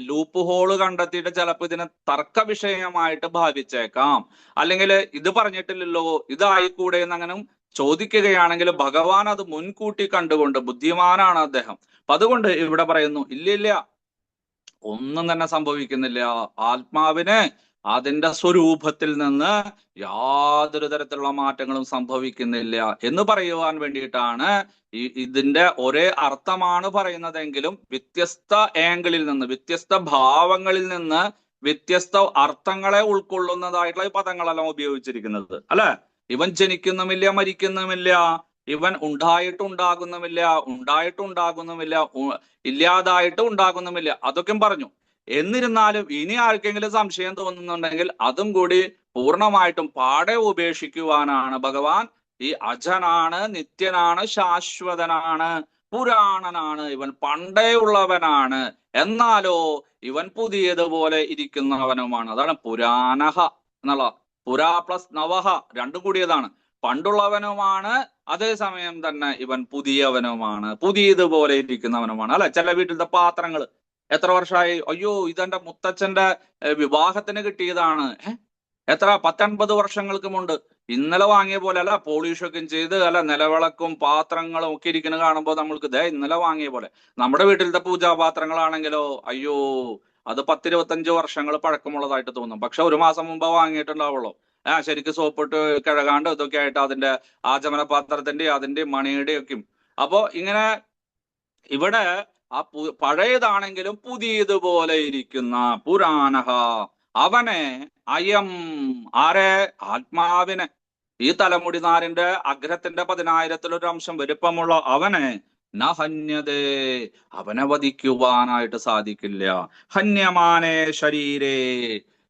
ലൂപ്പ് ഹോള് കണ്ടെത്തിയിട്ട് ചിലപ്പോ ഇതിനെ തർക്ക വിഷയമായിട്ട് ഭാവിച്ചേക്കാം. അല്ലെങ്കിൽ ഇത് പറഞ്ഞിട്ടില്ലല്ലോ, ഇതായിക്കൂടെ എന്നങ്ങനെ ചോദിക്കുകയാണെങ്കിൽ ഭഗവാൻ അത് മുൻകൂട്ടി കണ്ടുകൊണ്ട്, ബുദ്ധിമാനാണ് അദ്ദേഹം. അപ്പൊ അതുകൊണ്ട് ഇവിടെ പറയുന്നു, ഇല്ലില്ല, ഒന്നും തന്നെ സംഭവിക്കുന്നില്ല. ആത്മാവിന് അതിന്റെ സ്വരൂപത്തിൽ നിന്ന് യാതൊരു തരത്തിലുള്ള മാറ്റങ്ങളും സംഭവിക്കുന്നില്ല എന്ന് പറയുവാൻ വേണ്ടിയിട്ടാണ് ഇതിന്റെ ഒരേ അർത്ഥമാണ് പറയുന്നതെങ്കിലും വ്യത്യസ്ത ആംഗിളിൽ നിന്ന്, വ്യത്യസ്ത ഭാവങ്ങളിൽ നിന്ന് വ്യത്യസ്ത അർത്ഥങ്ങളെ ഉൾക്കൊള്ളുന്നതായിട്ടുള്ള ഈ പദങ്ങളെല്ലാം ഉപയോഗിച്ചിരിക്കുന്നത് അല്ലെ. ഇവൻ ജനിക്കുന്നുമില്ല, മരിക്കുന്നുമില്ല, ഇവൻ ഉണ്ടായിട്ടുണ്ടാകുന്നുമില്ല, ഇല്ലാതായിട്ട് ഉണ്ടാകുന്നുമില്ല, അതൊക്കെ പറഞ്ഞു. എന്നിരുന്നാലും ഇനി ആർക്കെങ്കിലും സംശയം തോന്നുന്നുണ്ടെങ്കിൽ അതും കൂടി പൂർണ്ണമായിട്ടും പാടെ ഉപേക്ഷിക്കുവാനാണ് ഭഗവാൻ ഈ അജനാണ്, നിത്യനാണ്, ശാശ്വതനാണ്, പുരാണനാണ്, ഇവൻ പണ്ടേ ഉള്ളവനാണ്, എന്നാലോ ഇവൻ പുതിയതുപോലെ ഇരിക്കുന്നവനുമാണ്. അതാണ് പുരാണഹ എന്നുള്ള. പുരാ പ്ലസ് നവഹ രണ്ടും കൂടിയതാണ്. പണ്ടുള്ളവനുമാണ്, അതേസമയം തന്നെ ഇവൻ പുതിയവനുമാണ്, പുതിയതുപോലെ ഇരിക്കുന്നവനുമാണ്. അല്ലെ, ചില വീട്ടിലത്തെ പാത്രങ്ങൾ എത്ര വർഷമായി, അയ്യോ ഇതെന്റെ മുത്തച്ഛന്റെ വിവാഹത്തിന് കിട്ടിയതാണ്, എത്ര 10-50 വർഷങ്ങൾക്ക് മുണ്ട്, ഇന്നലെ വാങ്ങിയ പോലെ അല്ല, പോളിഷൊക്കെ ചെയ്ത് അല്ല, നിലവിളക്കും പാത്രങ്ങളും ഒക്കെ ഇരിക്കുന്നത് കാണുമ്പോൾ നമ്മൾക്ക് ഇന്നലെ വാങ്ങിയ പോലെ. നമ്മുടെ വീട്ടിലത്തെ പൂജാപാത്രങ്ങളാണെങ്കിലോ അയ്യോ അത് 10-25 വർഷങ്ങൾ പഴക്കമുള്ളതായിട്ട് തോന്നും. പക്ഷെ 1 മാസം മുമ്പ് വാങ്ങിയിട്ടുണ്ടാവുള്ളൂ. ശരിക്കും സോപ്പിട്ട് കിഴകാണ്ട് ഇതൊക്കെ ആയിട്ട് അതിന്റെ ആചമന പാത്രത്തിന്റെ അതിന്റെ മണിയുടെ ഒക്കെയും. അപ്പോ ഇങ്ങനെ ഇവിടെ ആ പഴയതാണെങ്കിലും പുതിയതുപോലെ ഇരിക്കുന്ന പുരാണഹ, അവനെ അയം, ആരെ, ആത്മാവിനെ, ഈ തലമുടി നാരിന്റെ അഗ്രത്തിന്റെ 10,000-ൽ ഒരു അംശം വലുപ്പമുള്ള അവനെ നഹന്യതേ, അവനെ വധിക്കുവാനായിട്ട് സാധിക്കില്ല. ഹന്യമാനേ ശരീരേ,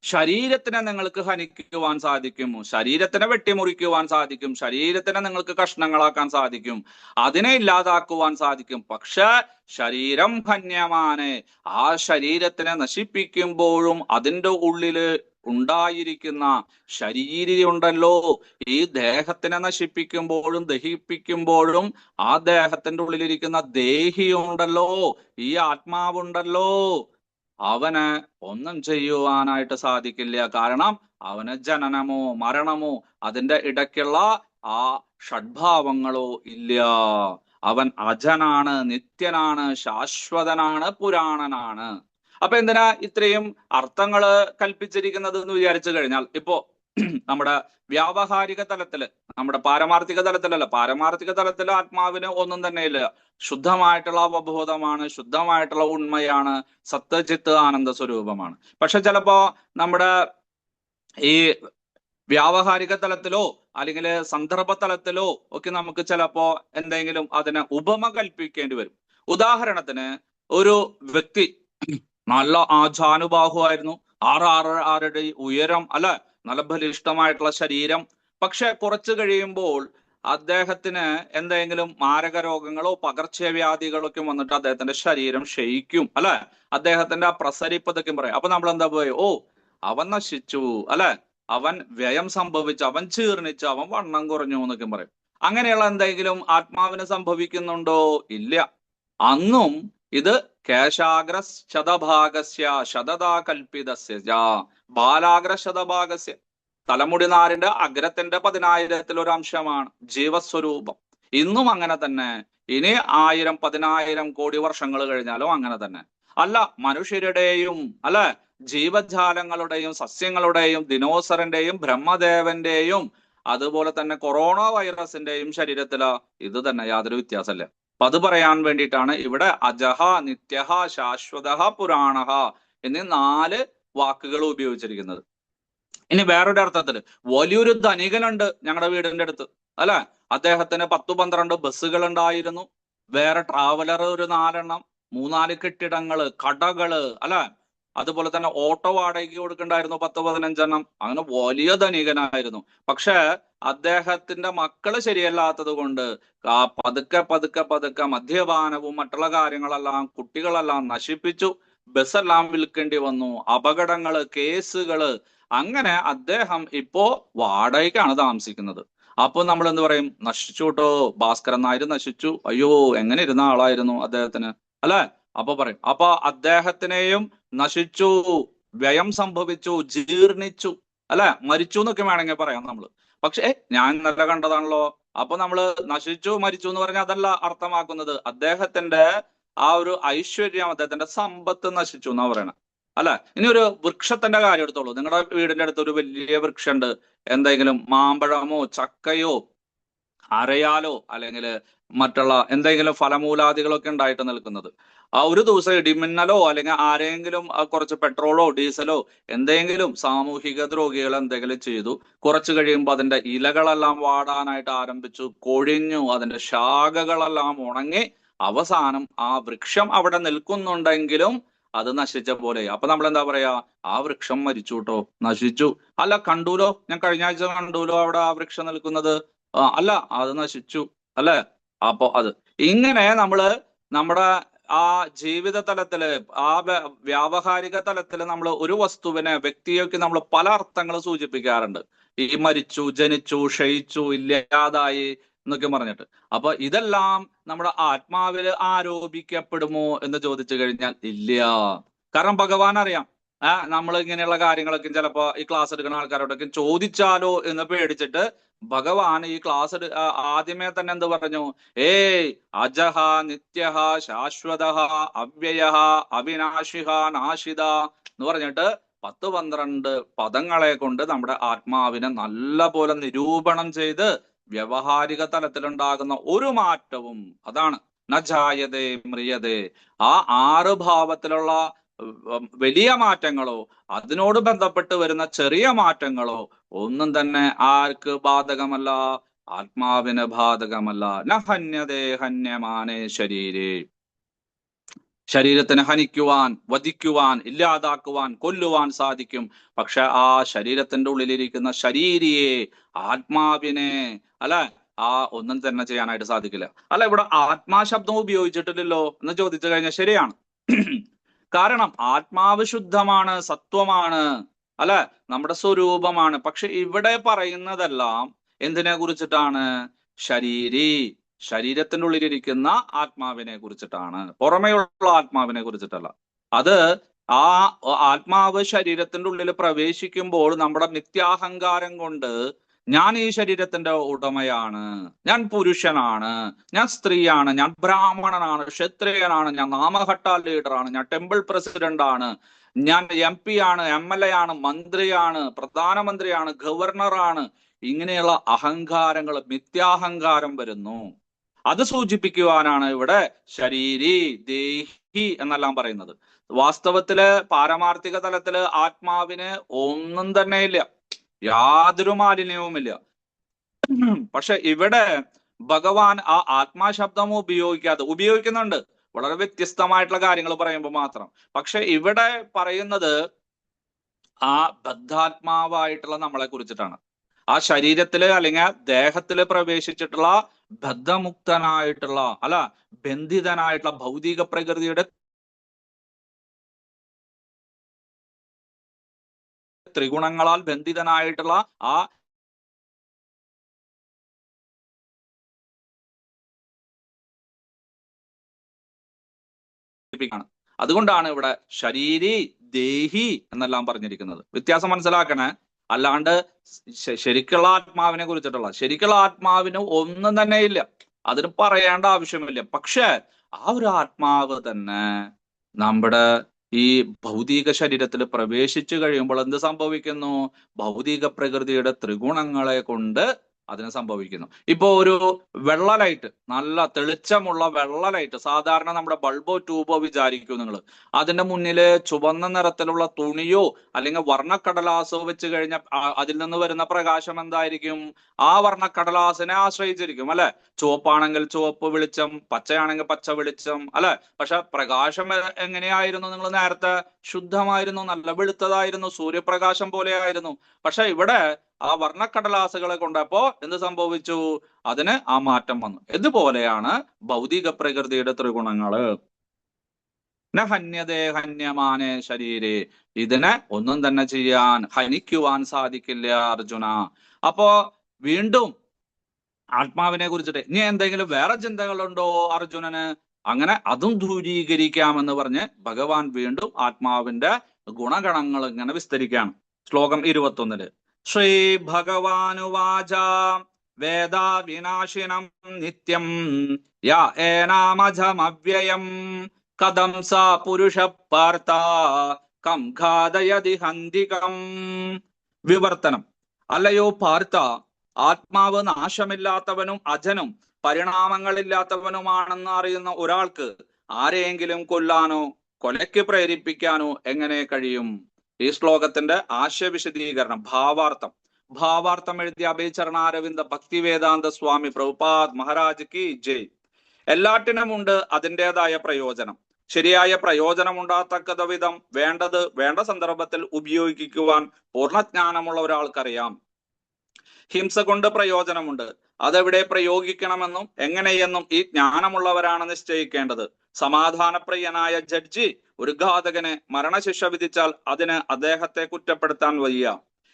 ശരീരത്തിനെ നിങ്ങൾക്ക് ഹനിക്കുവാൻ സാധിക്കും, ശരീരത്തിനെ വെട്ടിമുറിക്കുവാൻ സാധിക്കും, ശരീരത്തിനെ നിങ്ങൾക്ക് കഷ്ണങ്ങളാക്കാൻ സാധിക്കും, അതിനെ ഇല്ലാതാക്കുവാൻ സാധിക്കും. പക്ഷെ ശരീരം ഹന്യമാനെ, ആ ശരീരത്തിനെ നശിപ്പിക്കുമ്പോഴും അതിൻ്റെ ഉള്ളില് ഉണ്ടായിരിക്കുന്ന ശരീരി ഉണ്ടല്ലോ, ഈ ദേഹത്തിനെ നശിപ്പിക്കുമ്പോഴും ദഹിപ്പിക്കുമ്പോഴും ആ ദേഹത്തിന്റെ ഉള്ളിലിരിക്കുന്ന ദേഹി ഉണ്ടല്ലോ, ഈ ആത്മാവുണ്ടല്ലോ, അവന് ഒന്നും ചെയ്യുവാനായിട്ട് സാധിക്കില്ല. കാരണം അവന് ജനനമോ മരണമോ അതിന്റെ ഇടയ്ക്കുള്ള ആ ഷഡ്ഭാവങ്ങളോ ഇല്ല. അവൻ അജനാണ്, നിത്യനാണ്, ശാശ്വതനാണ്, പുരാണനാണ്. അപ്പൊ എന്തിനാ ഇത്രയും അർത്ഥങ്ങള് കൽപ്പിച്ചിരിക്കുന്നത് എന്ന് വിചാരിച്ചു കഴിഞ്ഞാൽ, ഇപ്പോ നമ്മുടെ വ്യാവഹാരിക തലത്തില്, നമ്മുടെ പാരമാർത്ഥിക തലത്തിലല്ല, പാരമാർത്ഥിക തലത്തിൽ ആത്മാവിന് ഒന്നും തന്നെ ഇല്ല, ശുദ്ധമായിട്ടുള്ള അവബോധമാണ്, ശുദ്ധമായിട്ടുള്ള ഉണ്മയാണ്, സത്യചിത്ത് ആനന്ദ സ്വരൂപമാണ്. പക്ഷെ ചിലപ്പോ നമ്മുടെ ഈ വ്യാവഹാരിക തലത്തിലോ അല്ലെങ്കിൽ സന്ദർഭ തലത്തിലോ ഒക്കെ നമുക്ക് ചിലപ്പോ എന്തെങ്കിലും അതിനെ ഉപമ കൽപ്പിക്കേണ്ടി വരും. ഉദാഹരണത്തിന്, ഒരു വ്യക്തി നല്ല ആജാനുബാഹുവായിരുന്നു, 6 അടി ഉയരം, അല്ലെ, നല്ല ബലിഷ്ഠമായിട്ടുള്ള ശരീരം. പക്ഷെ കുറച്ചു കഴിയുമ്പോൾ അദ്ദേഹത്തിന് എന്തെങ്കിലും മാരക രോഗങ്ങളോ പകർച്ചവ്യാധികളോ ഒക്കെ വന്നിട്ട് അദ്ദേഹത്തിന്റെ ശരീരം ക്ഷയിക്കും, അല്ലെ, അദ്ദേഹത്തിന്റെ ആ പ്രസരിപ്പതൊക്കെ പറയും. അപ്പൊ നമ്മൾ എന്താ പോയി, ഓ അവൻ നശിച്ചു, അല്ലെ, അവൻ വ്യയം സംഭവിച്ചു, അവൻ ജീർണിച്ചു, അവൻ വണ്ണം കുറഞ്ഞു എന്നൊക്കെ പറയും. അങ്ങനെയുള്ള എന്തെങ്കിലും ആത്മാവിന് സംഭവിക്കുന്നുണ്ടോ? ഇല്ല. അന്നും ഇത് കേശാഗ്ര ശതഭാഗസ്യ ശതതാ കൽപ്പിതസ്യ ബാലാഗ്ര ശതഭാഗസ്യ, തലമുടി നാരിന്റെ അഗ്രത്തിന്റെ 10,000-ൽ ഒരു അംശമാണ് ജീവസ്വരൂപം. ഇന്നും അങ്ങനെ തന്നെ, ഇനി 1000-10,000 കോടി വർഷങ്ങൾ കഴിഞ്ഞാലും അങ്ങനെ തന്നെ. അല്ല, മനുഷ്യരുടെയും അല്ലെ ജീവജാലങ്ങളുടെയും സസ്യങ്ങളുടെയും ദിനോസറിന്റെയും ബ്രഹ്മദേവന്റെയും അതുപോലെ തന്നെ കൊറോണ വൈറസിന്റെയും ശരീരത്തില് ഇത് തന്നെ, യാതൊരു വ്യത്യാസമല്ല. അപ്പൊ അത് പറയാൻ വേണ്ടിയിട്ടാണ് ഇവിടെ അജഹ, നിത്യഹ, ശാശ്വതഹ, പുരാണഹ എന്നീ 4 വാക്കുകൾ ഉപയോഗിച്ചിരിക്കുന്നത്. ഇനി വേറൊരു അർത്ഥത്തില്, വലിയൊരു ധനികനുണ്ട് ഞങ്ങളുടെ വീടിന്റെ അടുത്ത്, അല്ലെ, അദ്ദേഹത്തിന് 10-12 ബസ്സുകൾ ഉണ്ടായിരുന്നു, വേറെ ട്രാവലർ ഒരു 4 എണ്ണം, 3-4 കെട്ടിടങ്ങള്, കടകള്, അല്ലെ, അതുപോലെ തന്നെ ഓട്ടോ വാടകയ്ക്ക് കൊടുക്കണ്ടായിരുന്നു 10-15 എണ്ണം. അങ്ങനെ വലിയ ധനികനായിരുന്നു. പക്ഷെ അദ്ദേഹത്തിന്റെ മക്കള് ശരിയല്ലാത്തത് കൊണ്ട് പതുക്കെ പതുക്കെ പതുക്കെ മദ്യപാനവും മറ്റുള്ള കാര്യങ്ങളെല്ലാം കുട്ടികളെല്ലാം നശിപ്പിച്ചു, ബസ്സെല്ലാം വിൽക്കേണ്ടി വന്നു, അപകടങ്ങള്, കേസുകള്. അങ്ങനെ അദ്ദേഹം ഇപ്പോ വാടകയ്ക്കാണ് താമസിക്കുന്നത്. അപ്പൊ നമ്മൾ എന്ത് പറയും, നശിച്ചു കേട്ടോ, ഭാസ്കരൻ നായർ നശിച്ചു, അയ്യോ എങ്ങനെ ഇരുന്ന ആളായിരുന്നു അദ്ദേഹത്തിന്, അല്ലെ. അപ്പൊ പറയും, അപ്പൊ അദ്ദേഹത്തിനെയും നശിച്ചു, വ്യയം സംഭവിച്ചു, ജീർണിച്ചു, അല്ലെ, മരിച്ചു എന്നൊക്കെ വേണമെങ്കിൽ പറയാം നമ്മള്. പക്ഷേ ഞാൻ നല്ല കണ്ടതാണല്ലോ. അപ്പൊ നമ്മള് നശിച്ചു മരിച്ചു എന്ന് പറഞ്ഞാൽ അതല്ല അർത്ഥമാക്കുന്നത്. അദ്ദേഹത്തിന്റെ ആ ഒരു ഐശ്വര്യം, അദ്ദേഹത്തിന്റെ സമ്പത്ത് നശിച്ചു എന്നാ പറയണത്, അല്ലെ. ഇനി ഒരു വൃക്ഷത്തിന്റെ കാര്യം എടുത്തോളൂ. നിങ്ങളുടെ വീടിന്റെ അടുത്ത് ഒരു വലിയ വൃക്ഷമുണ്ട്, എന്തെങ്കിലും മാമ്പഴമോ ചക്കയോ അരയാലോ അല്ലെങ്കിൽ മറ്റുള്ള എന്തെങ്കിലും ഫലമൂലാദികളൊക്കെ ഉണ്ടായിട്ട് നിൽക്കുന്നത്. ആ ഒരു ദിവസം ഇടിമിന്നലോ അല്ലെങ്കിൽ ആരെങ്കിലും കുറച്ച് പെട്രോളോ ഡീസലോ എന്തെങ്കിലും സാമൂഹിക ദ്രോഹികൾ എന്തെങ്കിലും ചെയ്തു, കുറച്ച് കഴിയുമ്പോൾ അതിന്റെ ഇലകളെല്ലാം വാടാനായിട്ട് ആരംഭിച്ചു, കൊഴിഞ്ഞു, അതിന്റെ ശാഖകളെല്ലാം ഉണങ്ങി, അവസാനം ആ വൃക്ഷം അവിടെ നിൽക്കുന്നുണ്ടെങ്കിലും അത് നശിച്ച പോലെ. അപ്പൊ നമ്മൾ എന്താ പറയാ? ആ വൃക്ഷം മരിച്ചു കേട്ടോ, നശിച്ചു. അല്ല, കണ്ടൂലോ, ഞാൻ കഴിഞ്ഞ ആഴ്ച കണ്ടൂലോ അവിടെ ആ വൃക്ഷം നിൽക്കുന്നത്. അല്ല, അത് നശിച്ചു, അല്ലെ? അപ്പൊ അത് ഇങ്ങനെ നമ്മള് നമ്മുടെ ആ ജീവിത തലത്തില്, ആ വ്യാവഹാരിക തലത്തില് നമ്മൾ ഒരു വസ്തുവിനെ, വ്യക്തിയൊക്കെ നമ്മൾ പല അർത്ഥങ്ങൾ സൂചിപ്പിക്കാറുണ്ട്. ഈ മരിച്ചു, ജനിച്ചു, ക്ഷയിച്ചു, ഇല്ലാതായി എന്നൊക്കെ പറഞ്ഞിട്ട്. അപ്പൊ ഇതെല്ലാം നമ്മുടെ ആത്മാവിൽ ആരോപിക്കപ്പെടുമോ എന്ന് ചോദിച്ചു കഴിഞ്ഞാൽ ഇല്ല. കാരണം ഭഗവാൻ അറിയാം, നമ്മൾ ഇങ്ങനെയുള്ള കാര്യങ്ങളൊക്കെ ചിലപ്പോ ഈ ക്ലാസ് എടുക്കുന്ന ആൾക്കാരോടൊക്കെ ചോദിച്ചാലോ എന്ന് പേടിച്ചിട്ട് ഭഗവാൻ ഈ ക്ലാസ് ആദ്യമേ തന്നെ എന്ത് പറഞ്ഞു? ഏയ് അജഹ നിത്യഹ ശാശ്വതഃ അവ്യയഃ അവിനാശിഹ നാശിത എന്ന് പറഞ്ഞിട്ട് 10-12 പദങ്ങളെ കൊണ്ട് നമ്മുടെ ആത്മാവിനെ നല്ല പോലെ നിരൂപണം ചെയ്ത് വ്യവഹാരിക തലത്തിലുണ്ടാകുന്ന ഒരു മാറ്റവും, അതാണ് നജായതേ മ്രിയതേ, ആ 6 ഭാവത്തിലുള്ള വലിയ മാറ്റങ്ങളോ അതിനോട് ബന്ധപ്പെട്ട് വരുന്ന ചെറിയ മാറ്റങ്ങളോ ഒന്നും തന്നെ ആർക്ക് ബാധകമല്ല? ആത്മാവിന് ബാധകമല്ല. നഹന്യതേ ഹന്യമാനേ ശരീരേ. ശരീരത്തിനെ ഹനിക്കുവാൻ, വധിക്കുവാൻ, ഇല്ലാതാക്കുവാൻ, കൊല്ലുവാൻ സാധിക്കും. പക്ഷെ ആ ശരീരത്തിന്റെ ഉള്ളിലിരിക്കുന്ന ശരീരിയെ, ആത്മാവിനെ, അല്ലെ, ആ ഒന്നും തന്നെ ചെയ്യാനായിട്ട് സാധിക്കില്ല. അല്ല, ഇവിടെ ആത്മാശബ്ദം ഉപയോഗിച്ചിട്ടില്ലല്ലോ എന്ന് ചോദിച്ചു കഴിഞ്ഞാൽ ശരിയാണ്. കാരണം ആത്മാവ് ശുദ്ധമാണ്, സത്വമാണ്, അല്ലെ, നമ്മുടെ സ്വരൂപമാണ്. പക്ഷെ ഇവിടെ പറയുന്നതെല്ലാം എന്തിനെ കുറിച്ചിട്ടാണ്? ശരീരി, ശരീരത്തിന്റെ ഉള്ളിലിരിക്കുന്ന ആത്മാവിനെ കുറിച്ചിട്ടാണ്, പുറമേയുള്ള ആത്മാവിനെ കുറിച്ചിട്ടല്ല. അത് ആ ആത്മാവ് ശരീരത്തിന്റെ ഉള്ളിൽ പ്രവേശിക്കുമ്പോൾ നമ്മുടെ നിത്യാഹങ്കാരം കൊണ്ട് ഞാൻ ഈ ശരീരത്തിന്റെ ഉടമയാണ്, ഞാൻ പുരുഷനാണ്, ഞാൻ സ്ത്രീയാണ്, ഞാൻ ബ്രാഹ്മണനാണ്, ക്ഷത്രിയനാണ്, ഞാൻ നാമഘട്ട ലീഡറാണ്, ഞാൻ ടെമ്പിൾ പ്രസിഡന്റ് ആണ്, ഞാൻ MP ആണ്, MLA ആണ്, മന്ത്രിയാണ്, പ്രധാനമന്ത്രിയാണ്, ഗവർണറാണ്, ഇങ്ങനെയുള്ള അഹങ്കാരങ്ങൾ, മിഥ്യാഹങ്കാരം വരുന്നു. അത് സൂചിപ്പിക്കുവാനാണ് ഇവിടെ ശരീരി, ദേഹി എന്നെല്ലാം പറയുന്നത്. വാസ്തവത്തില് പാരമാർത്ഥിക തലത്തില് ആത്മാവിന് ഒന്നും തന്നെ ഇല്ല, യാതൊരു മാലിന്യവുമില്ല. പക്ഷെ ഇവിടെ ഭഗവാൻ ആ ആത്മാശബ്ദം ഉപയോഗിക്കുന്നുണ്ട് വളരെ വ്യത്യസ്തമായിട്ടുള്ള കാര്യങ്ങൾ പറയുമ്പോൾ മാത്രം. പക്ഷെ ഇവിടെ പറയുന്നത് ആ ബദ്ധാത്മാവായിട്ടുള്ള നമ്മളെ കുറിച്ചിട്ടാണ്. ആ ശരീരത്തില് അല്ലെങ്കിൽ ദേഹത്തില് പ്രവേശിച്ചിട്ടുള്ള ബദ്ധമുക്തനായിട്ടുള്ള, അല്ല, ബന്ധിതനായിട്ടുള്ള, ഭൗതിക പ്രകൃതിയുടെ ത്രിഗുണങ്ങളാൽ ബന്ധിതനായിട്ടുള്ള ആ അതുകൊണ്ടാണ് ഇവിടെ ശരീരി, ദേഹി എന്നെല്ലാം പറഞ്ഞിരിക്കുന്നത്. വ്യത്യാസം മനസ്സിലാക്കണേ. അല്ലാണ്ട് ശരിക്കുള്ള ആത്മാവിനെ കുറിച്ചിട്ടുള്ള, ശരിക്കുള്ള ആത്മാവിന് ഒന്നും തന്നെ ഇല്ല, അതിന് പറയേണ്ട ആവശ്യമില്ല. പക്ഷെ ആ ഒരു ആത്മാവ് തന്നെ നമ്മുടെ ഈ ഭൗതിക ശരീരത്തിൽ പ്രവേശിച്ചു കഴിയുമ്പോൾ എന്ത് സംഭവിക്കുന്നു? ഭൗതിക പ്രകൃതിയുടെ ത്രിഗുണങ്ങളെ കൊണ്ട് അതിന് സംഭവിക്കുന്നു. ഇപ്പോ ഒരു വെള്ള ലൈറ്റ്, നല്ല തെളിച്ചമുള്ള വെള്ള ലൈറ്റ്, സാധാരണ നമ്മുടെ ബൾബോ ട്യൂബോ വിചാരിക്കും നിങ്ങൾ, അതിന്റെ മുന്നില് ചുവന്ന നിറത്തിലുള്ള തുണിയോ അല്ലെങ്കിൽ വർണ്ണക്കടലാസോ വെച്ച് കഴിഞ്ഞാൽ അതിൽ നിന്ന് വരുന്ന പ്രകാശം എന്തായിരിക്കും? ആ വർണ്ണക്കടലാസിനെ ആശ്രയിച്ചിരിക്കും, അല്ലെ? ചുവപ്പാണെങ്കിൽ ചുവപ്പ് വെളിച്ചം, പച്ചയാണെങ്കിൽ പച്ച വെളിച്ചം, അല്ലെ? പക്ഷെ പ്രകാശം എങ്ങനെയായിരുന്നു? നിങ്ങൾ നേരത്തെ ശുദ്ധമായിരുന്നു, നല്ല വെളുത്തതായിരുന്നു, സൂര്യപ്രകാശം പോലെ ആയിരുന്നു. പക്ഷെ ഇവിടെ ആ വർണ്ണക്കടലാസുകളെ കൊണ്ടപ്പോ എന്ത് സംഭവിച്ചു? അതിന് ആ മാറ്റം വന്നു. ഇതുപോലെയാണ് ഭൗതിക പ്രകൃതിയുടെ ത്രിഗുണങ്ങള്. ഹന്യതേ ഹന്യമാനേ ശരീരേ, ഇതിനെ ഒന്നും തന്നെ ഹനിക്കുവാൻ സാധിക്കില്ല അർജുന. അപ്പോ വീണ്ടും ആത്മാവിനെ കുറിച്ചിട്ട് ഇനി എന്തെങ്കിലും വേറെ ചിന്തകളുണ്ടോ അർജുനന്? അങ്ങനെ അതും ദൂരീകരിക്കാമെന്ന് പറഞ്ഞ് ഭഗവാൻ വീണ്ടും ആത്മാവിന്റെ ഗുണഗണങ്ങൾ ഇങ്ങനെ വിസ്തരിക്കുകയാണ്. ശ്ലോകം 21 ശ്രീ ഭഗവാനുവാച വേദാ വിനാശിനം നിത്യം യാ ഏനാമജമവ്യയം കഥം സാ പുരുഷ പാർത്ത കം ഘാതയതി ഹന്തികം. വിവർത്തനം: അല്ലയോ പാർത്ത, ആത്മാവ് നാശമില്ലാത്തവനും അജനും പരിണാമങ്ങളില്ലാത്തവനുമാണെന്ന് അറിയുന്ന ഒരാൾക്ക് ആരെയെങ്കിലും കൊല്ലാനോ കൊലയ്ക്ക് പ്രേരിപ്പിക്കാനോ എങ്ങനെ കഴിയും? ഈ ശ്ലോകത്തിന്റെ ആശയവിശദീകരണം, ഭാവാർത്ഥം എഴുതിയ അഭയചരണാരവിന്ദ ഭക്തിവേദാന്ത സ്വാമി പ്രഭുപാദ് മഹാരാജ് കി ജയ്. എല്ലാറ്റിനും ഉണ്ട് അതിൻ്റെതായ പ്രയോജനം. ശരിയായ പ്രയോജനമുണ്ടാത്തക്കത വിധം വേണ്ടത് വേണ്ട സന്ദർഭത്തിൽ ഉപയോഗിക്കുവാൻ പൂർണ്ണജ്ഞാനമുള്ള ഒരാൾക്കറിയാം. ഹിംസ കൊണ്ട് പ്രയോജനമുണ്ട്, അതെവിടെ പ്രയോഗിക്കണമെന്നും എങ്ങനെയെന്നും ഈ ജ്ഞാനമുള്ളവരാണ് നിശ്ചയിക്കേണ്ടത്. സമാധാനപ്രിയനായ ജഡ്ജി ഒരു ഘാതകന് മരണശിക്ഷ വിധിച്ചാൽ അതിന് അദ്ദേഹത്തെ കുറ്റപ്പെടുത്താൻ വയ്യ.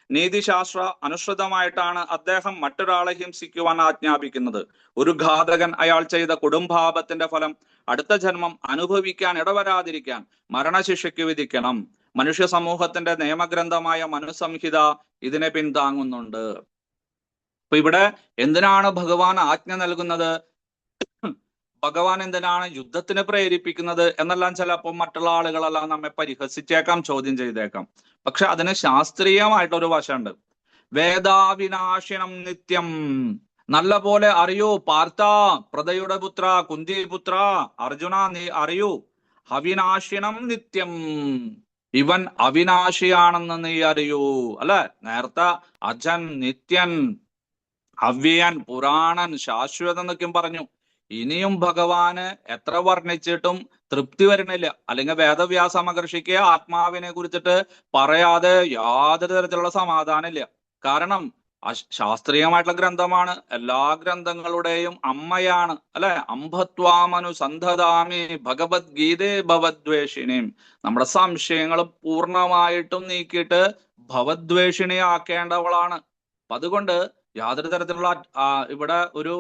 നീതിശാസ്ത്ര അനുസൃതമായിട്ടാണ് അദ്ദേഹം മറ്റൊരാളെ ഹിംസിക്കുവാൻ ആജ്ഞാപിക്കുന്നത്. ഒരു ഘാതകൻ അയാൾ ചെയ്ത കൊടുംപാപത്തിന്റെ ഫലം അടുത്ത ജന്മം അനുഭവിക്കാൻ ഇടവരാതിരിക്കാൻ മരണശിക്ഷയ്ക്ക് വിധിക്കണം. മനുഷ്യ സമൂഹത്തിന്റെ നിയമഗ്രന്ഥമായ മനുസംഹിത ഇതിനെ പിന്താങ്ങുന്നുണ്ട്. അപ്പൊ ഇവിടെ എന്തിനാണ് ഭഗവാൻ ആജ്ഞ നൽകുന്നത്? ഭഗവാൻ എന്തിനാണ് യുദ്ധത്തിന് പ്രേരിപ്പിക്കുന്നത് എന്നെല്ലാം ചിലപ്പോൾ മറ്റുള്ള ആളുകളെല്ലാം നമ്മെ പരിഹസിച്ചേക്കാം, ചോദ്യം ചെയ്തേക്കാം. പക്ഷെ അതിന് ശാസ്ത്രീയമായിട്ടൊരു വശമുണ്ട്. വേദാവിനാശിനം നിത്യം, നല്ല പോലെ അറിയൂ പാർത്ഥ, പ്രതയുടെ പുത്ര, കുന്തിപുത്ര, അർജുന നീ അറിയൂ, അവിനാശിനം നിത്യം, ഇവൻ അവിനാശിയാണെന്ന് നീ അറിയൂ. അല്ലെ, നേരത്തെ അജൻ, നിത്യൻ, അവ്യയൻ, പുരാണൻ, ശാശ്വതൻ എന്നൊക്കെയും പറഞ്ഞു. ഇനിയും ഭഗവാന് എത്ര വർണ്ണിച്ചിട്ടും തൃപ്തി വരുന്നില്ല. അല്ലെങ്കിൽ വേദവ്യാസ മഹർഷിക്ക് ആത്മാവിനെ കുറിച്ചിട്ട് പറയാതെ യാതൊരു തരത്തിലുള്ള സമാധാനം ഇല്ല. കാരണം ശാസ്ത്രീയമായിട്ടുള്ള ഗ്രന്ഥമാണ്, എല്ലാ ഗ്രന്ഥങ്ങളുടെയും അമ്മയാണ്. അല്ലെ, അംബത്വാമനുസന്ധതാമി ഭഗവത്ഗീതേ ഭവദ്വേഷിണിയും. നമ്മുടെ സംശയങ്ങൾ പൂർണ്ണമായിട്ടും നീക്കിയിട്ട് ഭവദ്വേഷിണിയാക്കേണ്ടവളാണ്. അപ്പൊ അതുകൊണ്ട് യാതൊരു തരത്തിലുള്ള ഇവിടെ ഒരു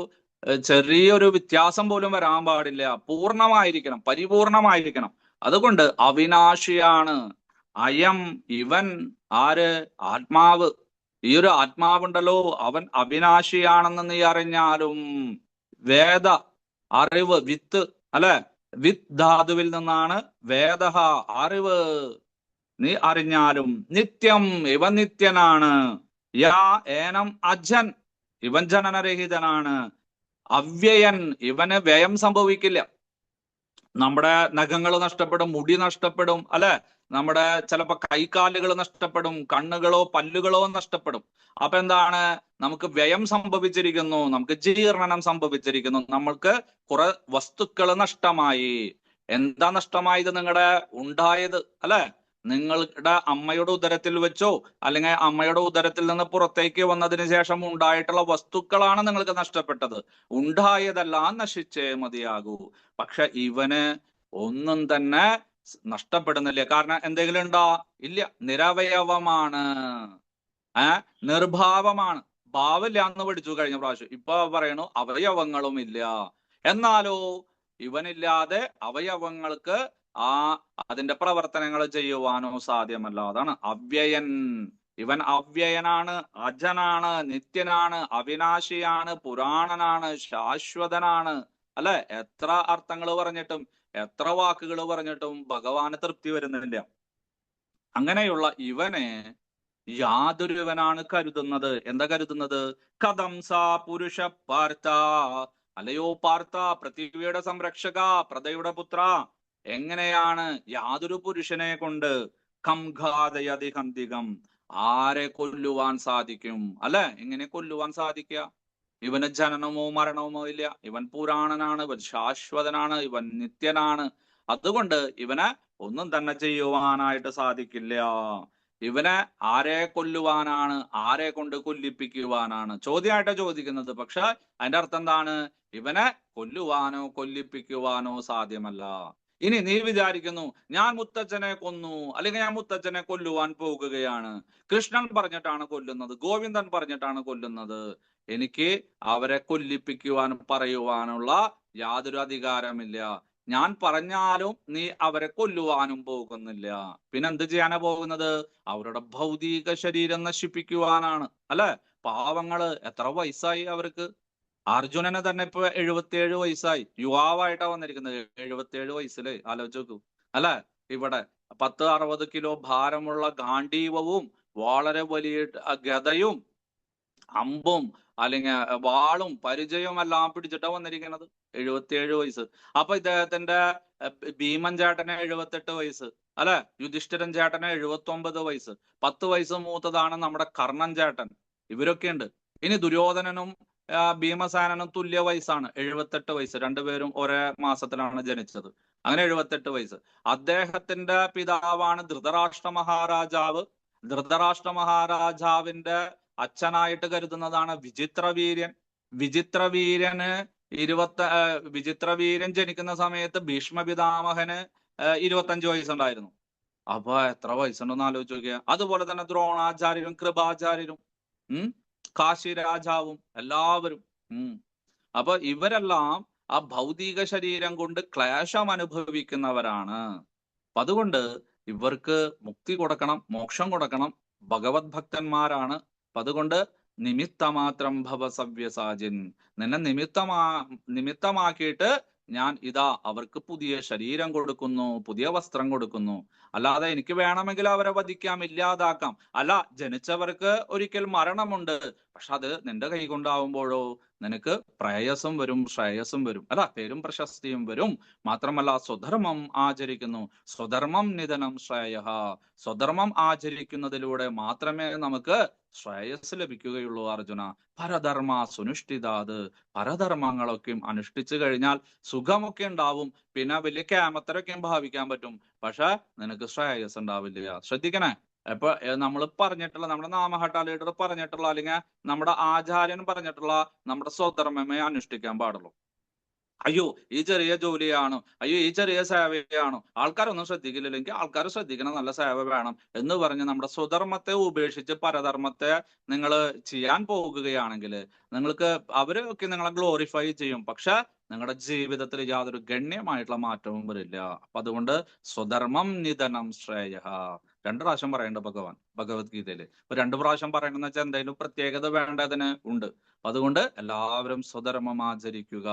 ചെറിയൊരു വ്യത്യാസം പോലും വരാൻ പാടില്ല. പൂർണ്ണമായിരിക്കണം, പരിപൂർണമായിരിക്കണം. അതുകൊണ്ട് അവിനാശിയാണ് അയം, ഇവൻ. ആര്? ആത്മാവ്. ഈ ഒരു ആത്മാവുണ്ടല്ലോ, അവൻ അവിനാശിയാണെന്ന് നീ അറിഞ്ഞാലും, വേദ അറിവ്, വിത്ത്, അല്ലെ, വിത്ത് ധാതുവിൽ നിന്നാണ് വേദ അറിവ്, നീ അറിഞ്ഞാലും നിത്യം, ഇവൻ നിത്യനാണ്. യാ ഏനം അജൻ, ഇവൻ ജനനരഹിതനാണ്. അവ്യയൻ, ഇവന് വ്യയം സംഭവിക്കില്ല. നമ്മുടെ നഖങ്ങൾ നഷ്ടപ്പെടും, മുടി നഷ്ടപ്പെടും, അല്ലെ, നമ്മുടെ ചിലപ്പോ കൈകാലുകൾ നഷ്ടപ്പെടും, കണ്ണുകളോ പല്ലുകളോ നഷ്ടപ്പെടും. അപ്പൊ എന്താണ്? നമുക്ക് വ്യയം സംഭവിച്ചിരിക്കുന്നു, നമുക്ക് ജീർണനം സംഭവിച്ചിരിക്കുന്നു, നമ്മൾക്ക് കുറെ വസ്തുക്കൾ നഷ്ടമായി. എന്താ നഷ്ടമായത്? നിങ്ങളുടെ ഉണ്ടായത്, അല്ലെ, നിങ്ങളുടെ അമ്മയുടെ ഉദരത്തിൽ വെച്ചോ അല്ലെങ്കിൽ അമ്മയുടെ ഉദരത്തിൽ നിന്ന് പുറത്തേക്ക് വന്നതിന് ശേഷം ഉണ്ടായിട്ടുള്ള വസ്തുക്കളാണ് നിങ്ങൾക്ക് നഷ്ടപ്പെട്ടത്. ഉണ്ടായതെല്ലാം നശിച്ചേ മതിയാകൂ. പക്ഷെ ഇവന് ഒന്നും തന്നെ നഷ്ടപ്പെടുന്നില്ല. കാരണം എന്തെങ്കിലും ഉണ്ടോ? ഇല്ല, നിരവയവമാണ്, നിർഭാവമാണ്. ഭാവമില്ല എന്ന് പഠിച്ചു കഴിഞ്ഞ പ്രാവശ്യം. ഇപ്പൊ പറയണു അവയവങ്ങളും ഇല്ല. എന്നാലോ ഇവനില്ലാതെ അവയവങ്ങൾക്ക് അതിന്റെ പ്രവർത്തനങ്ങൾ ചെയ്യുവാനോ സാധ്യമല്ല. അതാണ് അവ്യയൻ. ഇവൻ അവ്യയനാണ്, അജനാണ്, നിത്യനാണ്, അവിനാശിയാണ്, പുരാണനാണ്, ശാശ്വതനാണ്. അല്ലെ, എത്ര അർത്ഥങ്ങൾ പറഞ്ഞിട്ടും എത്ര വാക്കുകൾ പറഞ്ഞിട്ടും ഭഗവാന് തൃപ്തി വരുന്നില്ല. അങ്ങനെയുള്ള ഇവനെ യാതൊരുവനാണ് കരുതുന്നത്. എന്താ കരുതുന്നത്? കഥം സാ പുരുഷ പാർത്ഥ, അല്ലയോ പാർത്ഥ, പൃഥ്വിയുടെ സംരക്ഷക, പ്രതയുടെ പുത്ര, എങ്ങനെയാണ് യാതൊരു പുരുഷനെ കൊണ്ട് ഖംഘാതയതിഹന്തികം, ആരെ കൊല്ലുവാൻ സാധിക്കും? അല്ലെ, എങ്ങനെ കൊല്ലുവാൻ സാധിക്കുക? ഇവന് ജനനമോ മരണമോ ഇല്ല. ഇവൻ പുരാണനാണ്, ഇവൻ ശാശ്വതനാണ്, ഇവൻ നിത്യനാണ്. അതുകൊണ്ട് ഇവനെ ഒന്നും തന്നെ ചെയ്യുവാനായിട്ട് സാധിക്കില്ല. ഇവനെ ആരെ കൊല്ലുവാനാണ്? ആരെ കൊണ്ട് കൊല്ലിപ്പിക്കുവാനാണ്? ചോദ്യമായിട്ടാ ചോദിക്കുന്നത്. പക്ഷെ അതിന്റെ അർത്ഥം എന്താണ്? ഇവനെ കൊല്ലുവാനോ കൊല്ലിപ്പിക്കുവാനോ സാധ്യമല്ല. ഇനി നീ വിചാരിക്കുന്നു ഞാൻ മുത്തച്ഛനെ കൊന്നു, അല്ലെങ്കിൽ ഞാൻ മുത്തച്ഛനെ കൊല്ലുവാൻ പോകുകയാണ്, കൃഷ്ണൻ പറഞ്ഞിട്ടാണ് കൊല്ലുന്നത്, ഗോവിന്ദൻ പറഞ്ഞിട്ടാണ് കൊല്ലുന്നത്, എനിക്ക് അവരെ കൊല്ലിപ്പിക്കുവാനും പറയുവാനുള്ള യാതൊരു അധികാരമില്ല. ഞാൻ പറഞ്ഞാലും നീ അവരെ കൊല്ലുവാനും പോകുന്നില്ല. പിന്നെ എന്ത് ചെയ്യാനാ പോകുന്നത്? അവരുടെ ഭൗതിക ശരീരം നശിപ്പിക്കുവാനാണ്. അല്ലെ, പാവങ്ങള് എത്ര വയസ്സായി അവർക്ക്? അർജുനന് തന്നെ ഇപ്പൊ 77 വയസ്സായി, യുവാവായിട്ടാ വന്നിരിക്കുന്നത്. 77 വയസ്സില് ആലോചിച്ച് നോക്കൂ. അല്ലെ, ഇവിടെ 10-60 കിലോ ഭാരമുള്ള ഗാണ്ഡീവവും വളരെ വലിയ ഗദയും അമ്പും അല്ലെങ്കിൽ വാളും പരിചയവും എല്ലാം പിടിച്ചിട്ടാ വന്നിരിക്കുന്നത്. 77 വയസ്സ്. അപ്പൊ ഇദ്ദേഹത്തിന്റെ ഭീമൻ ചേട്ടന് 78 വയസ്സ്, അല്ലെ? യുധിഷ്ഠിരൻ ചേട്ടന് 79 വയസ്സ്. 10 വയസ്സ് മൂത്തതാണ് നമ്മുടെ കർണൻ ചേട്ടൻ. ഇവരൊക്കെ ഉണ്ട്. ഇനി ദുര്യോധനനും ഭീമസേനനും തുല്യ വയസ്സാണ്, 78 വയസ്സ്. രണ്ടുപേരും ഒരേ മാസത്തിലാണ് ജനിച്ചത്. അങ്ങനെ 78 വയസ്സ്. അദ്ദേഹത്തിന്റെ പിതാവാണ് ധൃതരാഷ്ട്ര മഹാരാജാവ്. ധൃതരാഷ്ട്ര മഹാരാജാവിന്റെ അച്ഛനായിട്ട് കരുതുന്നതാണ് വിചിത്രവീര്യൻ. വിചിത്രവീര്യന് വിചിത്രവീര്യൻ ജനിക്കുന്ന സമയത്ത് ഭീഷ്മ പിതാമഹന് 25 വയസ്സുണ്ടായിരുന്നു. അപ്പൊ എത്ര വയസ്സുണ്ടെന്ന് ആലോചിച്ച് നോക്കിയ. അതുപോലെ തന്നെ ദ്രോണാചാര്യരും കൃപാചാര്യരും കാശി രാജാവും എല്ലാവരും. അപ്പൊ ഇവരെല്ലാം ആ ഭൗതിക ശരീരം കൊണ്ട് ക്ലേശം അനുഭവിക്കുന്നവരാണ്. അപ്പൊ അതുകൊണ്ട് ഇവർക്ക് മുക്തി കൊടുക്കണം, മോക്ഷം കൊടുക്കണം. ഭഗവത് ഭക്തന്മാരാണ്. അപ്പൊ അതുകൊണ്ട് നിമിത്തമാത്രം ഭവ സവ്യസാചിൻ, നിന്നെ നിമിത്തമാക്കിയിട്ട് ഞാൻ ഇതാ അവർക്ക് പുതിയ ശരീരം കൊടുക്കുന്നു, പുതിയ വസ്ത്രം കൊടുക്കുന്നു. അല്ലാതെ എനിക്ക് വേണമെങ്കിൽ അവരെ വധിക്കാം, ഇല്ലാതാക്കാം. അല്ല, ജനിച്ചവർക്ക് ഒരിക്കൽ മരണമുണ്ട്. പക്ഷെ അത് നിന്റെ കൈ കൊണ്ടാവുമ്പോഴോ നിനക്ക് പ്രേയസം വരും, ശ്രേയസ്സും വരും, അല്ല, പേരും പ്രശസ്തിയും വരും. മാത്രമല്ല സ്വധർമ്മം ആചരിക്കുന്നു. സ്വധർമ്മം നിധനം ശ്രേയ. സ്വധർമ്മം ആചരിക്കുന്നതിലൂടെ മാത്രമേ നമുക്ക് ശ്രേയസ് ലഭിക്കുകയുള്ളൂ അർജുന. പരധർമ്മ സുനിഷ്ഠിതാത്. പരധർമ്മങ്ങളൊക്കെയും അനുഷ്ഠിച്ചു കഴിഞ്ഞാൽ സുഖമൊക്കെ ഉണ്ടാവും, പിന്നെ വലിയ ക്യാമത്തരൊക്കെയും ഭാവിക്കാൻ പറ്റും. പക്ഷെ നിനക്ക് ശ്രേയസ് ഉണ്ടാവില്ല. ശ്രദ്ധിക്കണേ. ഇപ്പൊ നമ്മൾ പറഞ്ഞിട്ടുള്ള, നമ്മുടെ നാമഹട്ട ലീഡർ പറഞ്ഞിട്ടുള്ള, അല്ലെങ്കിൽ നമ്മുടെ ആചാര്യൻ പറഞ്ഞിട്ടുള്ള നമ്മുടെ സ്വധർമ്മമേ അനുഷ്ഠിക്കാൻ പാടുള്ളൂ. അയ്യോ ഈ ചെറിയ ജോലിയാണോ, അയ്യോ ഈ ചെറിയ സേവയാണോ, ആൾക്കാരൊന്നും ശ്രദ്ധിക്കില്ലെങ്കിൽ ആൾക്കാർ ശ്രദ്ധിക്കണം, നല്ല സേവ വേണം എന്ന് പറഞ്ഞ് നമ്മുടെ സ്വധർമ്മത്തെ ഉപേക്ഷിച്ച് പരധർമ്മത്തെ നിങ്ങൾ ചെയ്യാൻ പോകുകയാണെങ്കിൽ നിങ്ങൾക്ക് അവരൊക്കെ നിങ്ങളെ ഗ്ലോറിഫൈ ചെയ്യും. പക്ഷെ നിങ്ങളുടെ ജീവിതത്തിൽ യാതൊരു ഗണ്യമായിട്ടുള്ള മാറ്റവും വരില്ല. അപ്പൊ അതുകൊണ്ട് സ്വധർമ്മം നിധനം ശ്രേയ 2 പ്രാവശ്യം പറയേണ്ട ഭഗവാൻ ഭഗവത്ഗീതയില്. ഇപ്പൊ 2 പ്രാവശ്യം പറയണമെന്ന് വെച്ചാൽ എന്തെങ്കിലും പ്രത്യേകത വേണ്ടതിന് ഉണ്ട്. അതുകൊണ്ട് എല്ലാവരും സ്വധർമ്മം ആചരിക്കുക.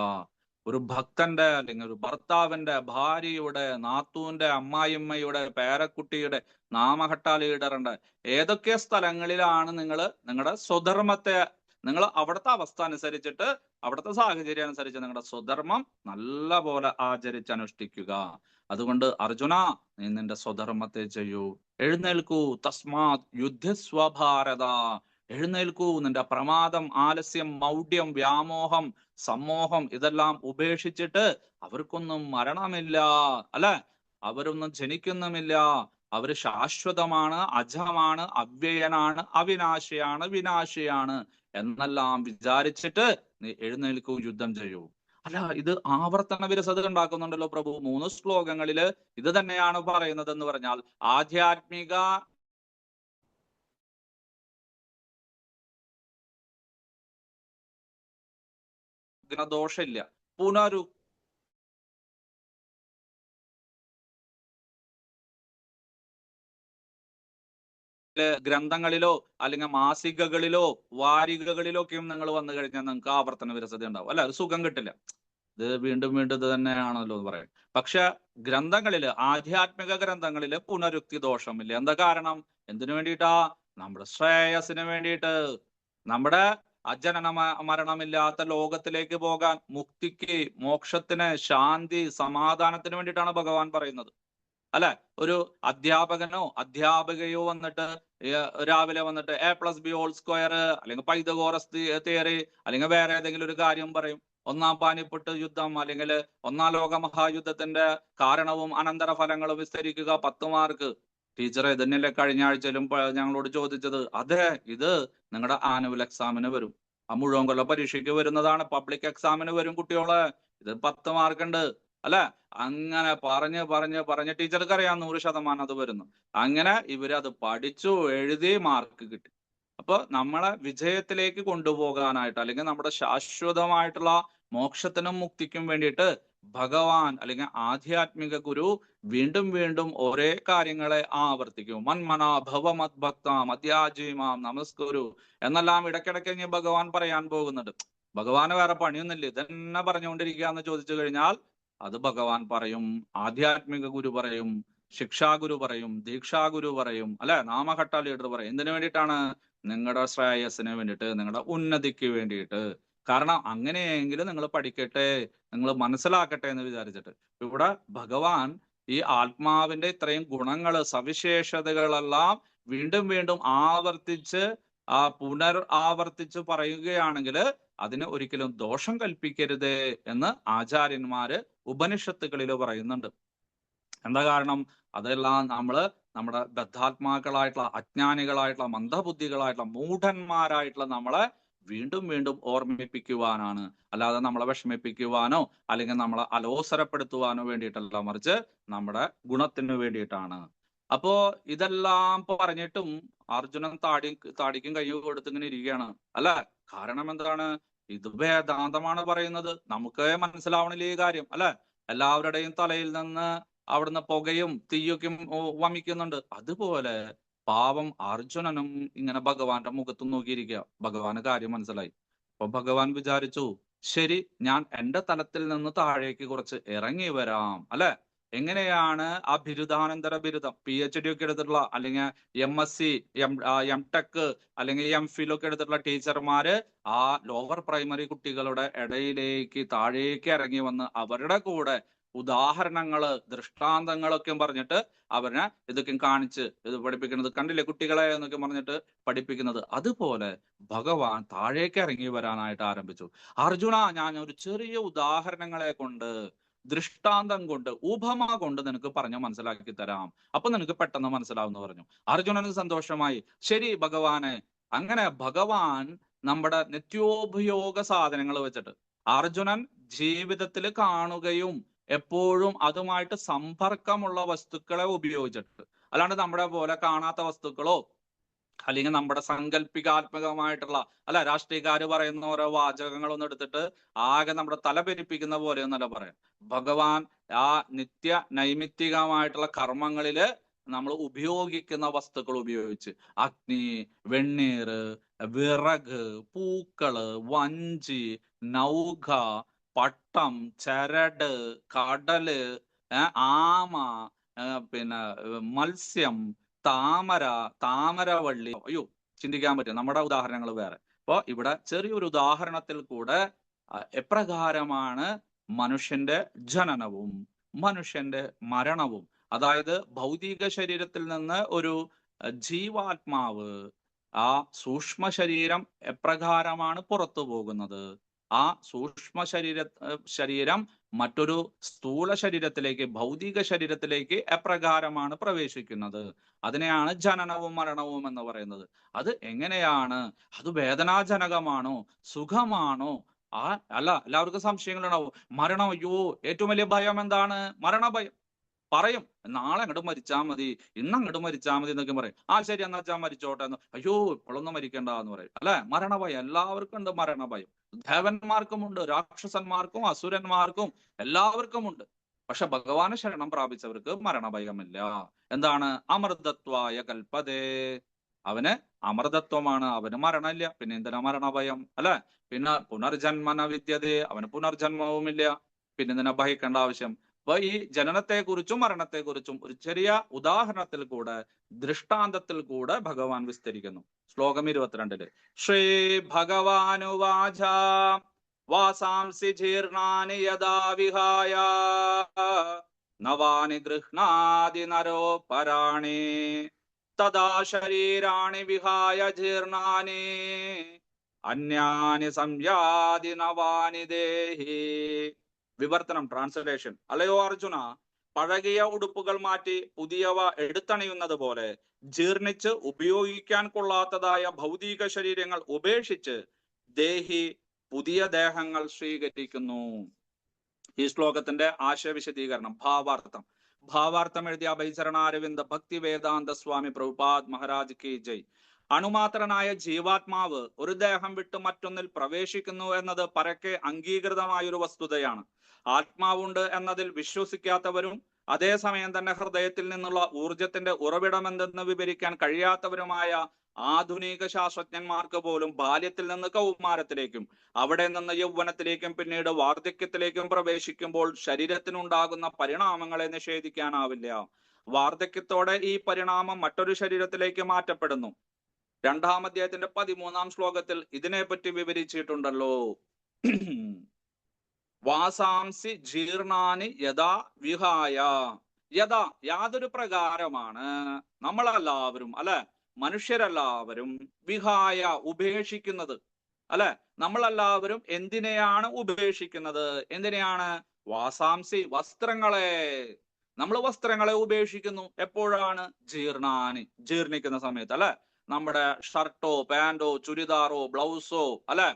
ഒരു ഭക്തന്റെ അല്ലെങ്കിൽ ഒരു ഭർത്താവിന്റെ, ഭാര്യയുടെ, നാത്തൂന്റെ, അമ്മായിമ്മയുടെ, പേരക്കുട്ടിയുടെ, നാമഹട്ട ലീഡറിന്റെ ഏതൊക്കെ സ്ഥലങ്ങളിലാണ് നിങ്ങൾ നിങ്ങളുടെ സ്വധർമ്മത്തെ, നിങ്ങൾ അവിടുത്തെ അവസ്ഥ അനുസരിച്ചിട്ട്, അവിടുത്തെ സാഹചര്യം അനുസരിച്ച് നിങ്ങളുടെ സ്വധർമ്മം നല്ല പോലെ ആചരിച്ചനുഷ്ഠിക്കുക. അതുകൊണ്ട് അർജുന, നീ നിന്റെ സ്വധർമ്മത്തെ ചെയ്യൂ. എഴുന്നേൽക്കൂ. തസ്മാത് യുദ്ധസ്വ ഭാരത. എഴുന്നേൽക്കൂ. നിന്റെ പ്രമാദം, ആലസ്യം, മൗഢ്യം, വ്യാമോഹം, സമ്മോഹം ഇതെല്ലാം ഉപേക്ഷിച്ചിട്ട്, അവർക്കൊന്നും മരണമില്ല, അല്ലെ? അവരൊന്നും ജനിക്കുന്നുമില്ല. അവര് ശാശ്വതമാണ്, അജമാണ്, അവ്യയനാണ്, അവിനാശിയാണ്, വിനാശിയാണ് എന്നെല്ലാം വിചാരിച്ചിട്ട് നീ എഴുന്നേൽക്കൂ, യുദ്ധം ചെയ്യൂ. അല്ല, ഇത് ആവർത്തന വിരസത ഉണ്ടാക്കുന്നുണ്ടല്ലോ പ്രഭു. 3 ശ്ലോകങ്ങളില് ഇത് തന്നെയാണ് പറയുന്നത് എന്ന് പറഞ്ഞാൽ ആധ്യാത്മിക ദോഷമില്ല. ഗ്രന്ഥങ്ങളിലോ അല്ലെങ്കിൽ മാസികകളിലോ വാരികകളിലോ ഒക്കെയും നിങ്ങൾ വന്നു കഴിഞ്ഞാൽ നിങ്ങൾക്ക് ആവർത്തന വിരസത ഉണ്ടാവും, അല്ല, ഒരു സുഖം കിട്ടില്ല. ഇത് വീണ്ടും വീണ്ടും ഇത് തന്നെയാണല്ലോ എന്ന് പറയാം. പക്ഷെ ഗ്രന്ഥങ്ങളില്, ആധ്യാത്മിക ഗ്രന്ഥങ്ങളില് പുനരുക്തി ദോഷമില്ല. എന്താ കാരണം? എന്തിനു വേണ്ടിയിട്ടാ? നമ്മുടെ ശ്രേയസിന് വേണ്ടിയിട്ട്, നമ്മുടെ അജനന മരണമില്ലാത്ത ലോകത്തിലേക്ക് പോകാൻ, മുക്തിക്ക്, മോക്ഷത്തിന്, ശാന്തി, സമാധാനത്തിന് വേണ്ടിയിട്ടാണ് ഭഗവാൻ പറയുന്നത്, അല്ലെ? ഒരു അധ്യാപകനോ അധ്യാപികയോ വന്നിട്ട് രാവിലെ വന്നിട്ട് A+B² അല്ലെങ്കിൽ പൈതഗോറസ് തിയറി അല്ലെങ്കിൽ വേറെ ഏതെങ്കിലും ഒരു കാര്യം പറയും. 1-ാം പാനിപ്പട്ട് യുദ്ധം അല്ലെങ്കിൽ 1-ാം ലോക മഹായുദ്ധത്തിന്റെ കാരണവും അനന്തര ഫലങ്ങളും വിസ്തരിക്കുക, 10 മാർക്ക്. ടീച്ചർ ഇതന്നെയല്ലേ കഴിഞ്ഞ ആഴ്ചയിലും ഞങ്ങളോട് ചോദിച്ചത്? അതെ, ഇത് നിങ്ങളുടെ ആനുവൽ എക്സാമിന് വരും, ആ മുഴുവൻ കൊല്ല പരീക്ഷയ്ക്ക് വരുന്നതാണ്, പബ്ലിക് എക്സാമിന് വരും കുട്ടികളെ. ഇത് 10 മാർക്കുണ്ട്, അല്ലെ? അങ്ങനെ പറഞ്ഞ് ടീച്ചർക്ക് അറിയാം 100% അത് വരുന്നു. അങ്ങനെ ഇവരത് പഠിച്ചു, എഴുതി, മാർക്ക് കിട്ടി. അപ്പൊ നമ്മളെ വിജയത്തിലേക്ക് കൊണ്ടുപോകാനായിട്ട്, അല്ലെങ്കിൽ നമ്മുടെ ശാശ്വതമായിട്ടുള്ള മോക്ഷത്തിനും മുക്തിക്കും വേണ്ടിയിട്ട് ഭഗവാൻ അല്ലെങ്കിൽ ആധ്യാത്മിക ഗുരു വീണ്ടും വീണ്ടും ഒരേ കാര്യങ്ങളെ ആവർത്തിക്കും. മന്മന ഭവ മദ്ഭക്ത മദ്യാജീമാം നമസ്കുരു എന്നെല്ലാം ഇടയ്ക്കിടയ്ക്ക് ഭഗവാൻ പറയാൻ പോകുന്നുണ്ട്. ഭഗവാന് വേറെ പണിയൊന്നുമില്ല, ഇതന്നെ പറഞ്ഞുകൊണ്ടിരിക്കുക എന്ന് ചോദിച്ചു കഴിഞ്ഞാൽ അത് ഭഗവാൻ പറയും, ആധ്യാത്മിക ഗുരു പറയും, ശിക്ഷാഗുരു പറയും, ദീക്ഷാഗുരു പറയും, അല്ലെ? നാമഘട്ട ലീഡർ പറയും. എന്തിനു വേണ്ടിയിട്ടാണ്? നിങ്ങളുടെ ശ്രേയസ്സിന് വേണ്ടിയിട്ട്, നിങ്ങളുടെ ഉന്നതിക്ക് വേണ്ടിയിട്ട്. കാരണം അങ്ങനെയെങ്കിലും നിങ്ങൾ പഠിക്കട്ടെ, നിങ്ങൾ മനസ്സിലാക്കട്ടെ എന്ന് വിചാരിച്ചിട്ട്. ഇവിടെ ഭഗവാൻ ഈ ആത്മാവിന്റെ ഇത്രയും ഗുണങ്ങള്, സവിശേഷതകളെല്ലാം വീണ്ടും വീണ്ടും ആവർത്തിച്ച് ആവർത്തിച്ച് പറയുകയാണെങ്കിൽ അതിന് ഒരിക്കലും ദോഷം കൽപ്പിക്കരുത് എന്ന് ആചാര്യന്മാര് ഉപനിഷത്തുകളിൽ പറയുന്നുണ്ട്. എന്താ കാരണം? അതെല്ലാം നമ്മുടെ ബദ്ധാത്മാക്കളായിട്ടുള്ള, അജ്ഞാനികളായിട്ടുള്ള, മന്ദബുദ്ധികളായിട്ടുള്ള, മൂഢന്മാരായിട്ടുള്ള നമ്മളെ വീണ്ടും വീണ്ടും ഓർമ്മിപ്പിക്കുവാനാണ്. അല്ലാതെ നമ്മളെ വിഷമിപ്പിക്കുവാനോ അല്ലെങ്കിൽ നമ്മളെ അലോസരപ്പെടുത്തുവാനോ വേണ്ടിയിട്ടല്ല, മറിച്ച് നമ്മുടെ ഗുണത്തിന് വേണ്ടിയിട്ടാണ്. അപ്പോ ഇതെല്ലാം പറഞ്ഞിട്ടും അർജുനൻ താടിക്കും കൈ കൊടുത്ത് ഇങ്ങനെ ഇരിക്കുകയാണ്. അല്ല, കാരണം എന്താണ്? ഇത് വേദാന്തമാണ് പറയുന്നത്. നമുക്ക് മനസ്സിലാവണില്ല ഈ കാര്യം, അല്ലെ? എല്ലാവരുടെയും തലയിൽ നിന്ന് അവിടുന്ന് പുകയും തീയൊക്കെ വമിക്കുന്നുണ്ട്. അതുപോലെ പാവം അർജുനനും ഇങ്ങനെ ഭഗവാന്റെ മുഖത്ത് നോക്കിയിരിക്കുക. ഭഗവാന് കാര്യം മനസ്സിലായി. അപ്പൊ ഭഗവാൻ വിചാരിച്ചു, ശരി, ഞാൻ എന്റെ തലത്തിൽ നിന്ന് താഴേക്ക് കുറച്ച് ഇറങ്ങി വരാം, അല്ലെ? എങ്ങനെയാണ് ആ ബിരുദാനന്തര ബിരുദം, PhD ഒക്കെ എടുത്തിട്ടുള്ള, അല്ലെങ്കിൽ MSc, MTech അല്ലെങ്കിൽ MPhil ഒക്കെ എടുത്തിട്ടുള്ള ടീച്ചർമാര് ആ ലോവർ പ്രൈമറി കുട്ടികളുടെ ഇടയിലേക്ക് താഴേക്ക് ഇറങ്ങി വന്ന് അവരുടെ കൂടെ ഉദാഹരണങ്ങള്, ദൃഷ്ടാന്തങ്ങളൊക്കെ പറഞ്ഞിട്ട് അവരെ ഇതൊക്കെ കാണിച്ച് ഇത് പഠിപ്പിക്കുന്നത് കണ്ടില്ലേ കുട്ടികളെ എന്നൊക്കെ പറഞ്ഞിട്ട് പഠിപ്പിക്കുന്നത്. അതുപോലെ ഭഗവാൻ താഴേക്ക് ഇറങ്ങി വരാനായിട്ട് ആരംഭിച്ചു. അർജുന, ഞാൻ ഒരു ചെറിയ ഉദാഹരണങ്ങളെ കൊണ്ട്, ദൃഷ്ടാന്തം കൊണ്ട്, ഉപമ കൊണ്ട് നിനക്ക് പറഞ്ഞു മനസ്സിലാക്കി തരാം, അപ്പൊ നിനക്ക് പെട്ടെന്ന് മനസ്സിലാവും എന്ന് പറഞ്ഞു. അർജുനന് സന്തോഷമായി. ശരി ഭഗവാനെ. അങ്ങനെ ഭഗവാൻ നമ്മുടെ നിത്യോപയോഗ സാധനങ്ങൾ വെച്ചിട്ട് അർജുനൻ ജീവിതത്തിൽ കാണുകയും എപ്പോഴും അതുമായിട്ട് സമ്പർക്കമുള്ള വസ്തുക്കളെ ഉപയോഗിച്ചിട്ട്, അല്ലാണ്ട് നമ്മുടെ പോലെ കാണാത്ത വസ്തുക്കളോ അല്ലെങ്കിൽ നമ്മുടെ സങ്കല്പികാത്മകമായിട്ടുള്ള, അല്ല, രാഷ്ട്രീയക്കാര് പറയുന്ന ഓരോ വാചകങ്ങളൊന്നും എടുത്തിട്ട് ആകെ നമ്മുടെ തല പെരിപ്പിക്കുന്ന പോലെയൊന്നല്ല പറയാം. ഭഗവാൻ ആ നൈമിത്തികമായിട്ടുള്ള കർമ്മങ്ങളില് നമ്മൾ ഉപയോഗിക്കുന്ന വസ്തുക്കൾ ഉപയോഗിച്ച്, അഗ്നി, വെണ്ണീർ, വിറക്, പൂക്കള്, വഞ്ചി, നൗക, പട്ടം, ചരട്, കടല്, ആമ, പിന്നെ മത്സ്യം, താമരവള്ളി. അയ്യോ, ചിന്തിക്കാൻ പറ്റും. നമ്മുടെ ഉദാഹരണങ്ങൾ വേറെ. അപ്പൊ ഇവിടെ ചെറിയൊരു ഉദാഹരണത്തിൽ കൂടെ എപ്രകാരമാണ് മനുഷ്യന്റെ ജനനവും മനുഷ്യന്റെ മരണവും, അതായത് ഭൗതിക ശരീരത്തിൽ നിന്ന് ഒരു ജീവാത്മാവ് ആ സൂക്ഷ്മ ശരീരം എപ്രകാരമാണ് പുറത്തു പോകുന്നത്, ആ സൂക്ഷ്മ ശരീരം മറ്റൊരു സ്ഥൂല ശരീരത്തിലേക്ക്, ഭൗതിക ശരീരത്തിലേക്ക് എപ്രകാരമാണ് പ്രവേശിക്കുന്നത്, അതിനെയാണ് ജനനവും മരണവും എന്ന് പറയുന്നത്. അത് എങ്ങനെയാണ്? അത് വേദനാജനകമാണോ, സുഖമാണോ? അല്ല, എല്ലാവർക്കും സംശയങ്ങളുണ്ടാവും. മരണം, അയ്യോ, ഏറ്റവും വലിയ ഭയം എന്താണ്? മരണഭയം. പറയും, നാളെ അങ്ങോട്ട് മരിച്ചാൽ മതി, ഇന്ന് അങ്ങോട്ട് മരിച്ചാൽ മതി എന്നൊക്കെ പറയും. ശരി, എന്നാ വെച്ചാൽ മരിച്ചോട്ടെ എന്ന്. അയ്യോ, ഇപ്പോഴൊന്നും മരിക്കണ്ട എന്ന് പറയും, അല്ലെ? മരണഭയം എല്ലാവർക്കും ഉണ്ട്. മരണഭയം ദേവന്മാർക്കും ഉണ്ട്, രാക്ഷസന്മാർക്കും അസുരന്മാർക്കും എല്ലാവർക്കും ഉണ്ട്. പക്ഷെ ഭഗവാന് ശരണം പ്രാപിച്ചവർക്ക് മരണഭയമില്ല. എന്താണ്? അമൃതത്വായ കൽപ്പതേ. അവന് അമൃതത്വമാണ്, അവന് മരണമില്ല. പിന്നെ എന്തിനാ മരണഭയം, അല്ലെ? പിന്നെ പുനർജന്മന വിദ്യതേ, അവന് പുനർജന്മവുമില്ല. പിന്നെ എന്തിനാ ഭയക്കേണ്ട ആവശ്യം? അപ്പൊ ഈ ജനനത്തെക്കുറിച്ചും മരണത്തെക്കുറിച്ചും ഒരു ചെറിയ ഉദാഹരണത്തിൽ കൂടെ, ദൃഷ്ടാന്തത്തിൽ കൂടെ ഭഗവാൻ വിസ്തരിക്കുന്നു. ശ്ലോകം 22 ശ്രീ ഭഗവാനുവാച വാസാംസി ജീർണാനി യഥാ വിഹായ നവാനി ഗൃഹ്ണാതി നരോ പരാണി തദാ ശരീരാണി വിഹായ ജീർണാനി അന്യാനി സംയാതി നവാനി ദേഹി. വിവർത്തനം, ട്രാൻസ്ലേഷൻ. അല്ലയോ അർജുന, പഴകിയ ഉടുപ്പുകൾ മാറ്റി പുതിയവ എടുത്തണിയുന്നത് പോലെ ജീർണിച്ച് ഉപയോഗിക്കാൻ കൊള്ളാത്തതായ ഭൗതിക ശരീരങ്ങൾ ഉപേക്ഷിച്ച് ദേഹി പുതിയ ദേഹങ്ങൾ സ്വീകരിക്കുന്നു. ഈ ശ്ലോകത്തിന്റെ ആശയവിശദീകരണം, ഭാവാർത്ഥം എഴുതിയ അഭയചരണാരവിന്ദ ഭക്തി വേദാന്ത സ്വാമി പ്രഭുപാദ് മഹാരാജ് കി ജയ്. അണുമാത്രനായ ജീവാത്മാവ് ഒരു ദേഹം വിട്ട് മറ്റൊന്നിൽ പ്രവേശിക്കുന്നു എന്നത് പരക്കെ അംഗീകൃതമായൊരു വസ്തുതയാണ്. ആത്മാവുണ്ട് എന്നതിൽ വിശ്വസിക്കാത്തവരും അതേസമയം തന്നെ ഹൃദയത്തിൽ നിന്നുള്ള ഊർജത്തിന്റെ ഉറവിടമെന്തെന്ന് വിവരിക്കാൻ കഴിയാത്തവരുമായ ആധുനിക ശാസ്ത്രജ്ഞന്മാർക്ക് പോലും ബാല്യത്തിൽ നിന്ന് കൗമാരത്തിലേക്കും അവിടെ നിന്ന് യൗവനത്തിലേക്കും പിന്നീട് വാർദ്ധക്യത്തിലേക്കും പ്രവേശിക്കുമ്പോൾ ശരീരത്തിനുണ്ടാകുന്ന പരിണാമങ്ങളെ നിഷേധിക്കാനാവില്ല. വാർദ്ധക്യത്തോടെ ഈ പരിണാമം മറ്റൊരു ശരീരത്തിലേക്ക് മാറ്റപ്പെടുന്നു. 2-ാം അധ്യായത്തിന്റെ 13-ാം ശ്ലോകത്തിൽ ഇതിനെപ്പറ്റി വിവരിച്ചിട്ടുണ്ടല്ലോ. വാസാംസി ജീർണാനി യഥാ വിഹായ. യഥാ യാതൊരു പ്രകാരമാണ് നമ്മളെല്ലാവരും അല്ലെ, മനുഷ്യരെല്ലാവരും വിഹായ ഉപേക്ഷിക്കുന്നത് അല്ലെ. നമ്മളെല്ലാവരും എന്തിനെയാണ് ഉപേക്ഷിക്കുന്നത്? എന്തിനെയാണ്? വാസാംസി വസ്ത്രങ്ങളെ. നമ്മൾ വസ്ത്രങ്ങളെ ഉപേക്ഷിക്കുന്നു. എപ്പോഴാണ്? ജീർണാനി ജീർണിക്കുന്ന സമയത്ത് അല്ലെ. നമ്മുടെ ഷർട്ടോ പാന്റോ ചുരിദാറോ ബ്ലൗസോ അല്ലെ,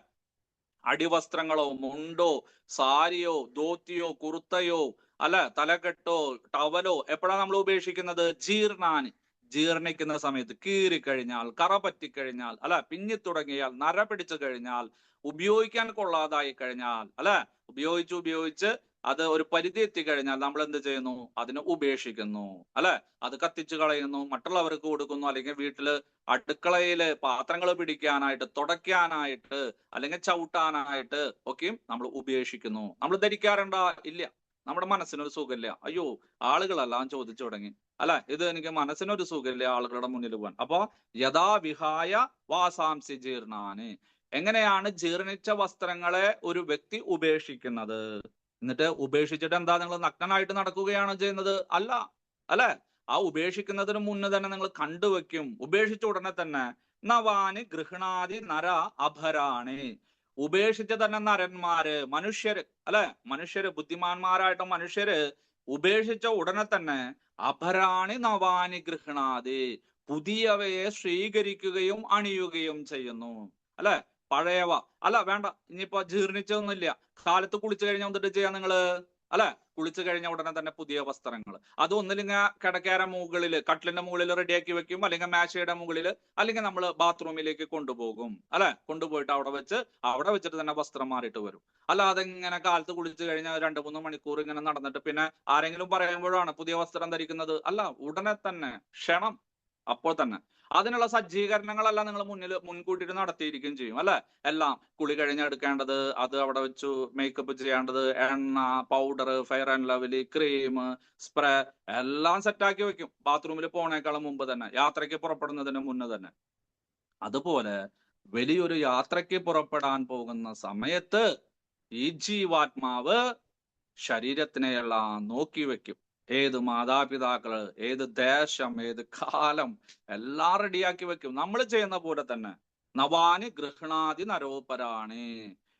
അടിവസ്ത്രങ്ങളോ മുണ്ടോ സാരിയോ ധോത്തിയോ കുർത്തയോ അല്ലെ, തലക്കെട്ടോ ടവലോ എപ്പോഴാണ് നമ്മൾ ഉപേക്ഷിക്കുന്നത്? ജീർണാനി ജീർണിക്കുന്ന സമയത്ത്, കീറിക്കഴിഞ്ഞാൽ, കറ പറ്റിക്കഴിഞ്ഞാൽ അല്ലെ, പിന്നി തുടങ്ങിയാൽ, നര പിടിച്ചു കഴിഞ്ഞാൽ, ഉപയോഗിക്കാൻ കൊള്ളാതായി കഴിഞ്ഞാൽ അല്ലെ, ഉപയോഗിച്ച് അത് ഒരു പരിധി എത്തിക്കഴിഞ്ഞാൽ നമ്മൾ എന്ത് ചെയ്യുന്നു? അതിനെ ഉപേക്ഷിക്കുന്നു അല്ലെ. അത് കത്തിച്ചു കളയുന്നു, മറ്റുള്ളവർക്ക് കൊടുക്കുന്നു, അല്ലെങ്കിൽ വീട്ടില് അടുക്കളയില് പാത്രങ്ങൾ പിടിക്കാനായിട്ട്, തുടയ്ക്കാനായിട്ട്, അല്ലെങ്കിൽ ചവിട്ടാനായിട്ട് ഒക്കെയും നമ്മൾ ഉപേക്ഷിക്കുന്നു. നമ്മൾ ധരിക്കാറുണ്ടാ? ഇല്ല. നമ്മുടെ മനസ്സിനൊരു സുഖമില്ല, അയ്യോ ആളുകളെല്ലാം ചോദിച്ചു തുടങ്ങി അല്ലെ, ഇത് എനിക്ക് മനസ്സിനൊരു സുഖമില്ല ആളുകളുടെ മുന്നിൽ പോകാൻ. അപ്പൊ യഥാ വിഹായ വാസാംസി ജീർണാന്. എങ്ങനെയാണ് ജീർണിച്ച വസ്ത്രങ്ങളെ ഒരു വ്യക്തി ഉപേക്ഷിക്കുന്നത്? എന്നിട്ട് ഉപേക്ഷിച്ചിട്ട് എന്താ, നിങ്ങൾ നഗ്നനായിട്ട് നടക്കുകയാണ് ചെയ്യുന്നത്? അല്ല അല്ലെ. ആ ഉപേക്ഷിക്കുന്നതിന് മുന്നേ തന്നെ നിങ്ങൾ കണ്ടുവെക്കും. ഉപേക്ഷിച്ച ഉടനെ തന്നെ നവാനി ഗൃഹണാദി നര അഭരാണി. ഉപേക്ഷിച്ച തന്നെ നരന്മാര്, മനുഷ്യര് അല്ലെ, മനുഷ്യര് ബുദ്ധിമാന്മാരായിട്ട് മനുഷ്യര് ഉപേക്ഷിച്ച ഉടനെ തന്നെ അഭരാണി നവാനി ഗൃഹണാദി, പുതിയവയെ സ്വീകരിക്കുകയും അണിയുകയും ചെയ്യുന്നു അല്ലെ. പഴയവ അല്ല വേണ്ട, ഇനിയിപ്പോ ജീർണിച്ചൊന്നുമില്ല, കാലത്ത് കുളിച്ചു കഴിഞ്ഞാൽ വന്നിട്ട് ചെയ്യാൻ നിങ്ങള് അല്ലെ, കുളിച്ചു കഴിഞ്ഞ ഉടനെ തന്നെ പുതിയ വസ്ത്രങ്ങൾ. അത് ഒന്നില്ലെങ്കിൽ കിടക്കേര മുകളിൽ കട്ടിലിന്റെ മുകളിൽ റെഡിയാക്കി വെക്കും, അല്ലെങ്കിൽ മേശയുടെ മുകളിൽ, അല്ലെങ്കിൽ നമ്മൾ ബാത്റൂമിലേക്ക് കൊണ്ടുപോകും അല്ലെ. കൊണ്ടുപോയിട്ട് അവിടെ വെച്ചിട്ട് തന്നെ വസ്ത്രം മാറിയിട്ട് വരും. അല്ലാതെ ഇങ്ങനെ കാലത്ത് കുളിച്ചു കഴിഞ്ഞാൽ 2-3 മണിക്കൂർ ഇങ്ങനെ നടന്നിട്ട് പിന്നെ ആരെങ്കിലും പറയുമ്പോഴാണ് പുതിയ വസ്ത്രം ധരിക്കുന്നത്. അല്ല, ഉടനെ തന്നെ, ക്ഷണം, അപ്പോൾ തന്നെ. അതിനുള്ള സജ്ജീകരണങ്ങളെല്ലാം നിങ്ങൾ മുൻകൂട്ടിയിട്ട് നടത്തിയിരിക്കുകയും ചെയ്യും അല്ലെ. എല്ലാം കുളി കഴിഞ്ഞെടുക്കേണ്ടത്, അത് അവിടെ വെച്ചു മേക്കപ്പ് ചെയ്യേണ്ടത്, എണ്ണ, powder, fair and lovely, cream, spray എല്ലാം സെറ്റാക്കി വെക്കും ബാത്റൂമിൽ പോണേക്കാളും മുമ്പ് തന്നെ, യാത്രയ്ക്ക് പുറപ്പെടുന്നതിന് മുന്നേ തന്നെ. അതുപോലെ വലിയൊരു യാത്രയ്ക്ക് പുറപ്പെടാൻ പോകുന്ന സമയത്ത് ഈ ജീവാത്മാവ് ശരീരത്തിനെയെല്ലാം നോക്കി വെക്കും. ഏത് മാതാപിതാക്കള്, ഏത് ദേശം, ഏത് കാലം എല്ലാം റെഡിയാക്കി വെക്കും. നമ്മൾ ചെയ്യുന്ന പോലെ തന്നെ. നവാനി ഗൃഹണാദി നരോപരാണി.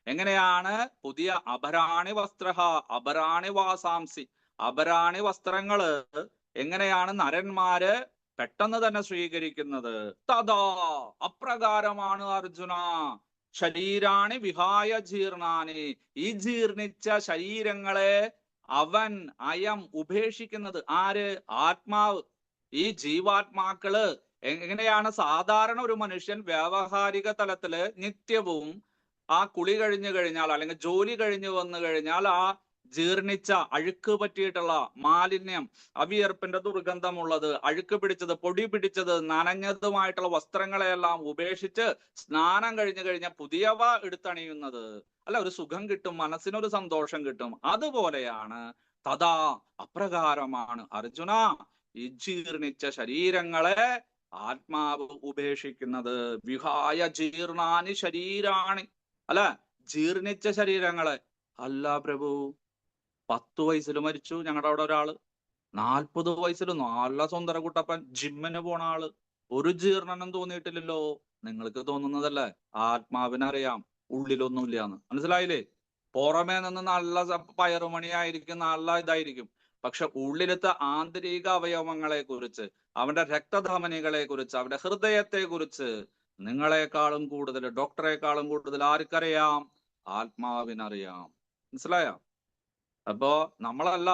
എങ്ങനെയാണ്? പുതിയ അപരാണി വസ്ത്ര അപരാണി വാസാംസി. അപരാണി വസ്ത്രങ്ങള് എങ്ങനെയാണ് നരന്മാര് പെട്ടെന്ന് തന്നെ സ്വീകരിക്കുന്നത്? തഥാ അപ്രകാരമാണ് അർജുന ശരീരാണി വിഹായ ജീർണാനി. ഈ ജീർണിച്ച ശരീരങ്ങളെ അവൻ അയം ഉപേക്ഷിക്കുന്നത്. ആര്? ആത്മാവ്. ഈ ജീവാത്മാക്കള് എങ്ങനെയാണ്? സാധാരണ ഒരു മനുഷ്യൻ വ്യാവഹാരിക തലത്തില് നിത്യവും ആ കുളി കഴിഞ്ഞു കഴിഞ്ഞാൽ അല്ലെങ്കിൽ ജോലി കഴിഞ്ഞു വന്നു കഴിഞ്ഞാൽ ആ ജീർണിച്ച അഴുക്ക് പറ്റിയിട്ടുള്ള മാലിന്യം, അവിയർപ്പിന്റെ ദുർഗന്ധമുള്ളത്, അഴുക്ക് പിടിച്ചത്, പൊടി പിടിച്ചത്, നനഞ്ഞതുമായിട്ടുള്ള വസ്ത്രങ്ങളെല്ലാം ഉപേക്ഷിച്ച് സ്നാനം കഴിഞ്ഞു കഴിഞ്ഞാൽ പുതിയവ എടുത്തണിയുന്നത് അല്ല, ഒരു സുഖം കിട്ടും, മനസ്സിനൊരു സന്തോഷം കിട്ടും. അതുപോലെയാണ് തഥാ അപ്രകാരമാണ് അർജുന ഈ ജീർണിച്ച ശരീരങ്ങളെ ആത്മാവ് ഉപേക്ഷിക്കുന്നത്. വിഹായ ജീർണാനി ശരീരാണി അല്ല, ജീർണിച്ച ശരീരങ്ങളെ. അല്ല പ്രഭു, 10 വയസ്സിൽ മരിച്ചു ഞങ്ങളുടെ അവിടെ ഒരാള്, 40 വയസ്സിൽ നല്ല സുന്ദര കുട്ടപ്പൻ, ജിമ്മിന് പോണ ആള്, ഒരു ജീർണനം തോന്നിയിട്ടില്ലല്ലോ. നിങ്ങൾക്ക് തോന്നുന്നതല്ലേ, ആത്മാവിനറിയാം ഉള്ളിലൊന്നുമില്ലാന്ന്. മനസ്സിലായില്ലേ? പുറമേ നിന്ന് നല്ല പയറുമണിയായിരിക്കും, നല്ല ഇതായിരിക്കും, പക്ഷെ ഉള്ളിലത്തെ ആന്തരിക അവയവങ്ങളെ കുറിച്ച്, അവന്റെ രക്തധമനികളെ കുറിച്ച്, അവന്റെ ഹൃദയത്തെ കുറിച്ച് നിങ്ങളെക്കാളും കൂടുതൽ, ഡോക്ടറെക്കാളും കൂടുതൽ ആർക്കറിയാം? ആത്മാവിനറിയാം. മനസ്സിലായോ? അപ്പോ നമ്മളല്ല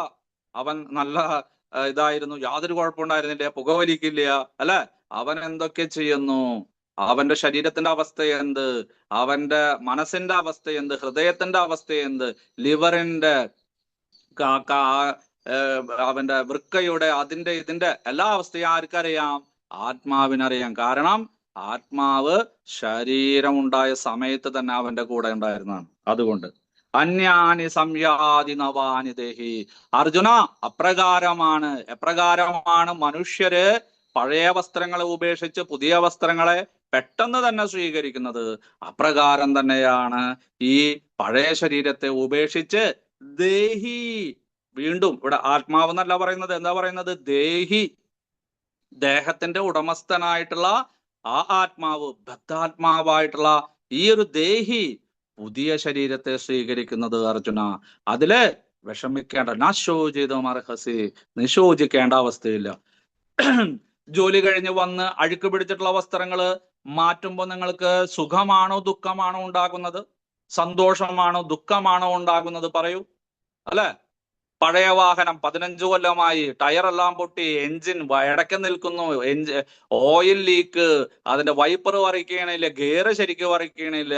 അവൻ നല്ല ഇതായിരുന്നു, യാതൊരു കുഴപ്പമുണ്ടായിരുന്നില്ല, പുകവലിക്കില്ല അല്ലെ, അവൻ എന്തൊക്കെ ചെയ്യുന്നു, അവന്റെ ശരീരത്തിന്റെ അവസ്ഥ എന്ത്, അവന്റെ മനസ്സിന്റെ അവസ്ഥ എന്ത്, ഹൃദയത്തിന്റെ അവസ്ഥ എന്ത്, ലിവറിന്റെ, അവന്റെ വൃക്കയുടെ, അതിന്റെ ഇതിന്റെ എല്ലാ അവസ്ഥയും ആർക്കറിയാം? ആത്മാവിനറിയാം. കാരണം ആത്മാവ് ശരീരം ഉണ്ടായ സമയത്ത് തന്നെ അവന്റെ കൂടെ ഉണ്ടായിരുന്നതാണ്. അതുകൊണ്ട് അന്യാനി സംയാതി നവാനി ദേഹി. അർജുന, എപ്രകാരമാണ് മനുഷ്യര് പഴയ വസ്ത്രങ്ങളെ ഉപേക്ഷിച്ച് പുതിയ വസ്ത്രങ്ങളെ പെട്ടെന്ന് തന്നെ സ്വീകരിക്കുന്നത്, അപ്രകാരം തന്നെയാണ് ഈ പഴയ ശരീരത്തെ ഉപേക്ഷിച്ച് ദേഹി, വീണ്ടും ഇവിടെ ആത്മാവ് എന്നല്ല പറയുന്നത്, എന്താ പറയുന്നത്? ദേഹി, ദേഹത്തിന്റെ ഉടമസ്ഥനായിട്ടുള്ള ആ ആത്മാവ്, ബദ്ധാത്മാവായിട്ടുള്ള ഈ ഒരു ദേഹി പുതിയ ശരീരത്തെ സ്വീകരിക്കുന്നത് അർജുന. അതില് വിഷമിക്കേണ്ട, നാശോചിതം അർഹസി, നിശോചിക്കേണ്ട അവസ്ഥയില്ല. ജോലി കഴിഞ്ഞ് വന്ന് അഴുക്ക് പിടിച്ചിട്ടുള്ള വസ്ത്രങ്ങള് മാറ്റുമ്പോൾ നിങ്ങൾക്ക് സുഖമാണോ ദുഃഖമാണോ ഉണ്ടാകുന്നത്? സന്തോഷമാണോ ദുഃഖമാണോ ഉണ്ടാകുന്നത്? പറയൂ. അല്ലെ? പഴയ വാഹനം 15 കൊല്ലമായി, ടയറെല്ലാം പൊട്ടി, എഞ്ചിൻ ഇടയ്ക്ക് നിൽക്കുന്നു, ഓയിൽ ലീക്ക്, അതിന്റെ വൈപ്പർ വരയ്ക്കണില്ല, ഗിയർ ശരിക്കും വരയ്ക്കണില്ല.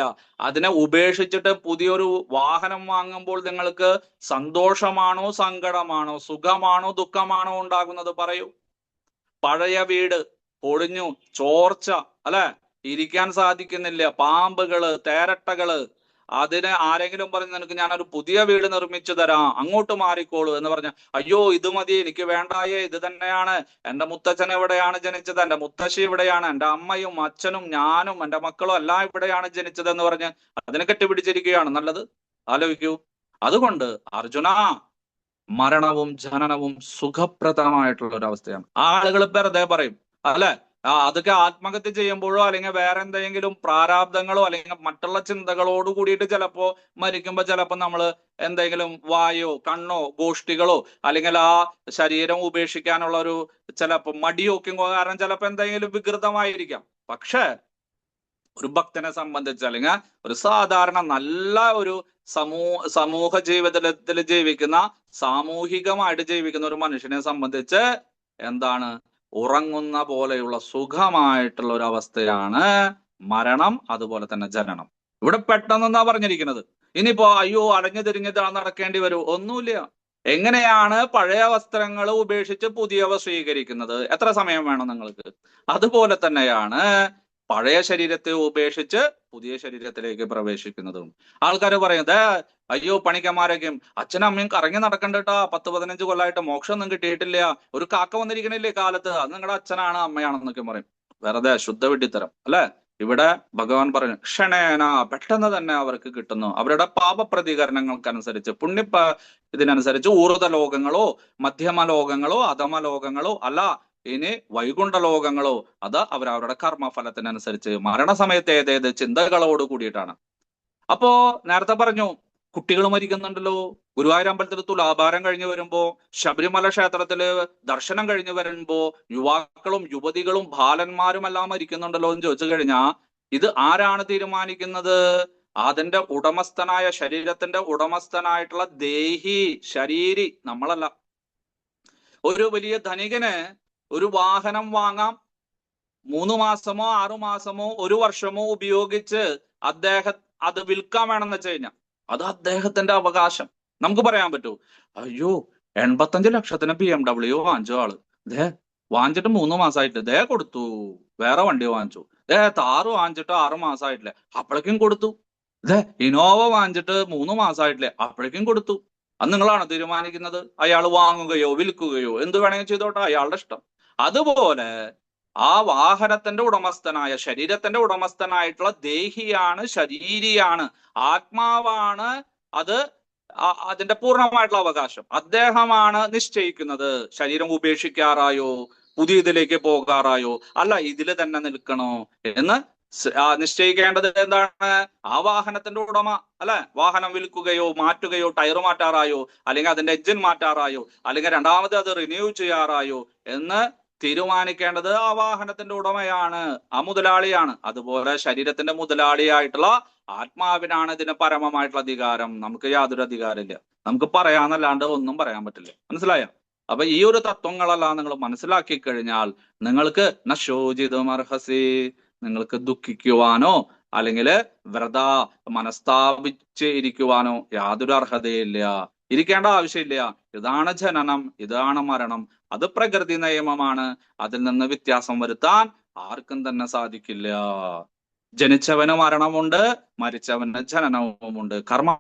അതിനെ ഉപേക്ഷിച്ചിട്ട് പുതിയൊരു വാഹനം വാങ്ങുമ്പോൾ നിങ്ങൾക്ക് സന്തോഷമാണോ സങ്കടമാണോ, സുഖമാണോ ദുഃഖമാണോ ഉണ്ടാകുന്നത്? പറയൂ. പഴയ വീട് പൊളിഞ്ഞു, ചോർച്ച, അല്ലെ? ഇരിക്കാൻ സാധിക്കുന്നില്ല, പാമ്പുകള്, തേരട്ടകള്, അതിന് ആരെങ്കിലും പറഞ്ഞ് നിനക്ക് ഞാനൊരു പുതിയ വീട് നിർമ്മിച്ചു തരാം, അങ്ങോട്ട് മാറിക്കോളൂ എന്ന് പറഞ്ഞ, അയ്യോ ഇത് മതി, എനിക്ക് വേണ്ടായേ, ഇത് തന്നെയാണ്, എന്റെ മുത്തച്ഛൻ എവിടെയാണ് ജനിച്ചത്, എന്റെ മുത്തശ്ശി ഇവിടെയാണ്, എന്റെ അമ്മയും അച്ഛനും ഞാനും എന്റെ മക്കളും എല്ലാം ഇവിടെയാണ് ജനിച്ചത് എന്ന് പറഞ്ഞ് അതിനെ കെട്ടിപ്പിടിച്ചിരിക്കുകയാണ് നല്ലത്? ആലോചിക്കൂ. അതുകൊണ്ട് അർജുന, മരണവും ജനനവും സുഖപ്രദമായിട്ടുള്ള ഒരു അവസ്ഥയാണ്. ആളുകൾ വെറുതെ പറയും, അല്ലെ, അതൊക്കെ ആത്മഹത്യ ചെയ്യുമ്പോഴോ അല്ലെങ്കിൽ വേറെ എന്തെങ്കിലും പ്രാരാബ്ദങ്ങളോ അല്ലെങ്കിൽ മറ്റുള്ള ചിന്തകളോട് കൂടിയിട്ട് ചിലപ്പോ മരിക്കുമ്പോ ചിലപ്പോ നമ്മൾ എന്തെങ്കിലും വായോ കണ്ണോ ഗോഷ്ഠികളോ അല്ലെങ്കിൽ ആ ശരീരം ഉപേക്ഷിക്കാനുള്ള ഒരു ചിലപ്പോ മടിയോ ഒക്കെ കാരണം ചിലപ്പോ എന്തെങ്കിലും വികൃതമായിരിക്കാം. പക്ഷെ ഒരു ഭക്തനെ സംബന്ധിച്ച് അല്ലെങ്കിൽ ഒരു സാധാരണ നല്ല ഒരു സമൂഹ ജീവിതത്തിൽ ജീവിക്കുന്ന, സാമൂഹികമായിട്ട് ജീവിക്കുന്ന ഒരു മനുഷ്യനെ സംബന്ധിച്ച് എന്താണ്? ഉറങ്ങുന്ന പോലെയുള്ള സുഖമായിട്ടുള്ള ഒരു അവസ്ഥയാണ് മരണം, അതുപോലെ തന്നെ ജനനം. ഇവിടെ പെട്ടെന്നാ പറഞ്ഞിരിക്കുന്നത്. ഇനിയിപ്പോ അയ്യോ അടഞ്ഞു തിരിഞ്ഞ് നടക്കേണ്ടി വരും, ഒന്നുമില്ല. എങ്ങനെയാണ് പഴയ വസ്ത്രങ്ങൾ ഉപേക്ഷിച്ച് പുതിയവ സ്വീകരിക്കുന്നത്? എത്ര സമയം വേണം നിങ്ങൾക്ക്? അതുപോലെ തന്നെയാണ് പഴയ ശരീരത്തെ ഉപേക്ഷിച്ച് പുതിയ ശരീരത്തിലേക്ക് പ്രവേശിക്കുന്നതും. ആൾക്കാർ പറയുന്നത്, അയ്യോ പണിക്കന്മാരൊക്കെയും അച്ഛനും അമ്മയും കറങ്ങി നടക്കണ്ടട്ടാ, 10-15 കൊല്ലമായിട്ട് മോക്ഷം ഒന്നും കിട്ടിയിട്ടില്ല, ഒരു കാക്ക വന്നിരിക്കണില്ലേ കാലത്ത്, അത് നിങ്ങളുടെ അച്ഛനാണ് അമ്മയാണെന്നൊക്കെ പറയും. വെറുതെ ശുദ്ധ വിഡ്ഢിത്തരം, അല്ലെ? ഇവിടെ ഭഗവാൻ പറഞ്ഞു, ക്ഷണേന, പെട്ടെന്ന് തന്നെ അവർക്ക് കിട്ടുന്നു. അവരുടെ പാപപ്രതികരണങ്ങൾക്കനുസരിച്ച്, ഇതിനനുസരിച്ച് ഊർധ ലോകങ്ങളോ മധ്യമ ലോകങ്ങളോ അധമ ലോകങ്ങളോ അല്ല, ഇനി വൈകുണ്ഠ ലോകങ്ങളോ, അത് അവരവരുടെ കർമ്മഫലത്തിനനുസരിച്ച് മരണസമയത്ത് ഏതേത് ചിന്തകളോട് കൂടിയിട്ടാണ്. അപ്പോ നേരത്തെ പറഞ്ഞു കുട്ടികൾ മരിക്കുന്നുണ്ടല്ലോ. ഗുരുവായൂർ അമ്പലത്തിൽ തുലാഭാരം കഴിഞ്ഞു വരുമ്പോ, ശബരിമല ക്ഷേത്രത്തില് ദർശനം കഴിഞ്ഞു വരുമ്പോ യുവാക്കളും യുവതികളും ബാലന്മാരും എല്ലാം മരിക്കുന്നുണ്ടല്ലോ എന്ന് ചോദിച്ചു കഴിഞ്ഞാൽ ഇത് ആരാണ് തീരുമാനിക്കുന്നത്? അതിന്റെ ഉടമസ്ഥനായ, ശരീരത്തിന്റെ ഉടമസ്ഥനായിട്ടുള്ള ദേഹി, ശരീരി, നമ്മളല്ല. ഒരു വലിയ ധനികന് ഒരു വാഹനം വാങ്ങാം, 3 മാസമോ 6 മാസമോ 1 വർഷമോ ഉപയോഗിച്ച് അദ്ദേഹം അത് വിൽക്കാൻ വേണമെന്ന് വെച്ച് കഴിഞ്ഞാൽ അത് അദ്ദേഹത്തിന്റെ അവകാശം. നമുക്ക് പറയാൻ പറ്റൂ, അയ്യോ 85 ലക്ഷത്തിന് BMW വാങ്ങിച്ചു ആള്, വാങ്ങിച്ചിട്ട് 3 മാസമായിട്ട് കൊടുത്തു, വേറെ വണ്ടി വാങ്ങിച്ചു. താറ് വാങ്ങിച്ചിട്ട് 6 മാസമായിട്ടില്ലേ, അപ്പോഴേക്കും കൊടുത്തു. ഇനോവ വാങ്ങിച്ചിട്ട് 3 മാസമായിട്ടില്ലേ, അപ്പോഴേക്കും കൊടുത്തു. അത് നിങ്ങളാണ് തീരുമാനിക്കുന്നത്. അയാൾ വാങ്ങുകയോ വിൽക്കുകയോ എന്ത് വേണമെങ്കിൽ ചെയ്തോട്ടെ, അയാളുടെ ഇഷ്ടം. അതുപോലെ ആ വാഹനത്തിന്റെ ഉടമസ്ഥനായ, ശരീരത്തിന്റെ ഉടമസ്ഥനായിട്ടുള്ള ദേഹിയാണ്, ശരീരിയാണ്, ആത്മാവാണ്. അത് അതിന്റെ പൂർണ്ണമായിട്ടുള്ള അവകാശം അദ്ദേഹമാണ് നിശ്ചയിക്കുന്നത്. ശരീരം ഉപേക്ഷിക്കാറായോ, പുതിയതിലേക്ക് പോകാറായോ, അല്ല ഇതില് തന്നെ നിൽക്കണോ എന്ന് നിശ്ചയിക്കേണ്ടത് എന്താണ്? ആ വാഹനത്തിന്റെ ഉടമ, അല്ലെ? വാഹനം വിൽക്കുകയോ മാറ്റുകയോ, ടയർ മാറ്റാറായോ, അല്ലെങ്കിൽ അതിന്റെ എഞ്ചിൻ മാറ്റാറായോ, അല്ലെങ്കിൽ രണ്ടാമത് അത് റിന്യൂ ചെയ്യാറായോ എന്ന് തീരുമാനിക്കേണ്ടത് ആ വാഹനത്തിന്റെ ഉടമയാണ്, ആ മുതലാളിയാണ്. അതുപോലെ ശരീരത്തിന്റെ മുതലാളിയായിട്ടുള്ള ആത്മാവിനാണ് ഇതിന് പരമമായിട്ടുള്ള അധികാരം. നമുക്ക് യാതൊരു അധികാരമില്ല. നമുക്ക് പറയാന്നല്ലാണ്ട് ഒന്നും പറയാൻ പറ്റില്ല. മനസ്സിലായോ? അപ്പൊ ഈ ഒരു തത്വങ്ങളെല്ലാം നിങ്ങൾ മനസ്സിലാക്കി കഴിഞ്ഞാൽ നിങ്ങൾക്ക് നശോചിതമർഹസി, നിങ്ങൾക്ക് ദുഃഖിക്കുവാനോ അല്ലെങ്കിൽ വ്രത മനസ്താപിച്ച് ഇരിക്കുവാനോ യാതൊരു അർഹതയില്ല, ഇരിക്കേണ്ട ആവശ്യമില്ല. ഇതാണ് ജനനം, ഇതാണ് മരണം, അത് പ്രകൃതി നിയമമാണ്. അതിൽ നിന്ന് വ്യത്യാസം വരുത്താൻ ആർക്കും തന്നെ സാധിക്കില്ല. ജനിച്ചവന് മരണമുണ്ട്, മരിച്ചവന് ജനനവുമുണ്ട്. കർമ്മ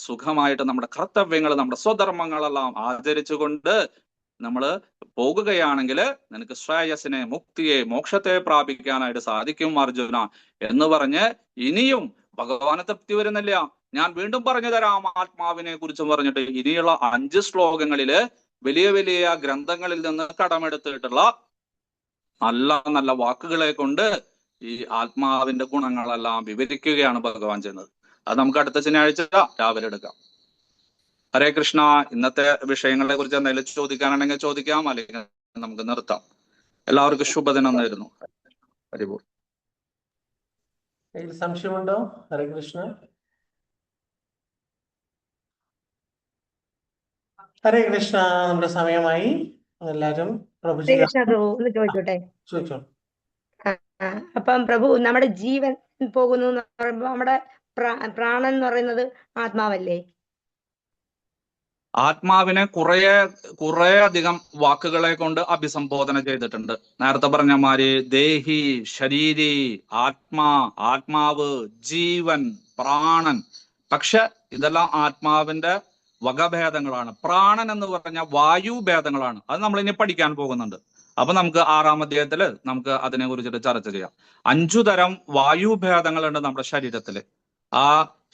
സുഖമായിട്ട് നമ്മുടെ കർത്തവ്യങ്ങൾ, നമ്മുടെ സ്വധർമ്മങ്ങളെല്ലാം ആചരിച്ചുകൊണ്ട് നമ്മൾ പോകുകയാണെങ്കിൽ നിനക്ക് ശ്രേയസിനെ, മുക്തിയെ, മോക്ഷത്തെ പ്രാപിക്കാനായിട്ട് സാധിക്കും അർജുന എന്ന് പറഞ്ഞ് ഇനിയും ഭഗവാന് തൃപ്തി വരുന്നില്ല. ഞാൻ വീണ്ടും പറഞ്ഞു തരാം ആത്മാവിനെ കുറിച്ച് പറഞ്ഞിട്ട്. ഇനിയുള്ള 5 ശ്ലോകങ്ങളില് വലിയ വലിയ ഗ്രന്ഥങ്ങളിൽ നിന്ന് കടമെടുത്തിട്ടുള്ള നല്ല നല്ല വാക്കുകളെ കൊണ്ട് ഈ ആത്മാവിന്റെ ഗുണങ്ങളെല്ലാം വിവരിക്കുകയാണ് ഭഗവാൻ ചെയ്യുന്നത്. അത് നമുക്ക് അടുത്ത ശനിയാഴ്ച രാവിലെ എടുക്കാം. ഹരേ കൃഷ്ണ. ഇന്നത്തെ വിഷയങ്ങളെ കുറിച്ച് എന്തെങ്കിലും ചോദിക്കാനുണ്ടെങ്കിൽ ചോദിക്കാം, അല്ലെങ്കിൽ നമുക്ക് നിർത്താം. എല്ലാവർക്കും ശുഭദിനം നേരുന്നു. ഹരിബോൾ. സംശയമുണ്ടോ? ഹരേ കൃഷ്ണ. ഹരേ കൃഷ്ണ. നമ്മുടെ സമയമായി. എല്ലാരും ഹരേ കൃഷ്ണ പ്രഭു, ഒന്ന് ചോദിച്ചോട്ടെ? ചോദിച്ചോ. അപ്പം പ്രഭു, നമ്മുടെ ജീവൻ പോകുന്നു എന്ന് പറയുമ്പോ നമ്മുടെ പ്രാണൻ എന്ന് പറയുന്നത് ആത്മാവല്ലേ? ആത്മാവിനെ കുറെ അധികം വാക്കുകളെ കൊണ്ട് അഭിസംബോധന ചെയ്തിട്ടുണ്ട്. നേരത്തെ പറഞ്ഞ മാതിരി ദേഹി, ശരീരി, ആത്മാവ്, ജീവൻ, പ്രാണൻ. പക്ഷെ ഇതെല്ലാം ആത്മാവിന്റെ വകഭേദങ്ങളാണ്. പ്രാണൻ എന്ന് പറഞ്ഞ വായുഭേദങ്ങളാണ്. അത് നമ്മൾ ഇനി പഠിക്കാൻ പോകുന്നുണ്ട്. അപ്പൊ നമുക്ക് 6-ാം അധ്യായത്തില് നമുക്ക് അതിനെ കുറിച്ചിട്ട് ചർച്ച ചെയ്യാം. 5 തരം വായുഭേദങ്ങളുണ്ട് നമ്മുടെ ശരീരത്തില്. ആ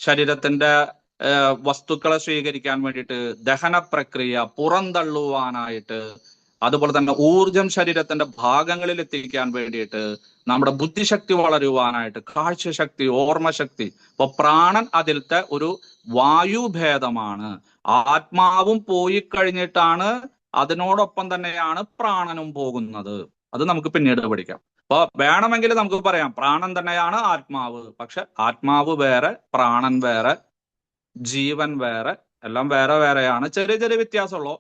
ശരീരത്തിന്റെ വസ്തുക്കളെ സ്വീകരിക്കാൻ വേണ്ടിയിട്ട്, ദഹന പ്രക്രിയ, പുറന്തള്ളുവാനായിട്ട്, അതുപോലെ തന്നെ ഊർജം ശരീരത്തിന്റെ ഭാഗങ്ങളിൽ എത്തിക്കാൻ വേണ്ടിയിട്ട്, നമ്മുടെ ബുദ്ധിശക്തി വളരുവാനായിട്ട്, കാഴ്ചശക്തി, ഓർമ്മശക്തി. അപ്പൊ പ്രാണൻ അതിലത്തെ ഒരു വായുഭേദമാണ്. ആത്മാവും പോയി കഴിഞ്ഞിട്ടാണ് അതിനോടൊപ്പം തന്നെയാണ് പ്രാണനും പോകുന്നത്. അത് നമുക്ക് പിന്നീട് പഠിക്കാം. അപ്പൊ വേണമെങ്കിൽ നമുക്ക് പറയാം പ്രാണൻ തന്നെയാണ് ആത്മാവ്. പക്ഷെ ആത്മാവ് വേറെ, പ്രാണൻ വേറെ, ജീവൻ വേറെ, എല്ലാം വേറെ വേറെയാണ്. ചെറിയ ചെറിയ വ്യത്യാസമുള്ളൂ.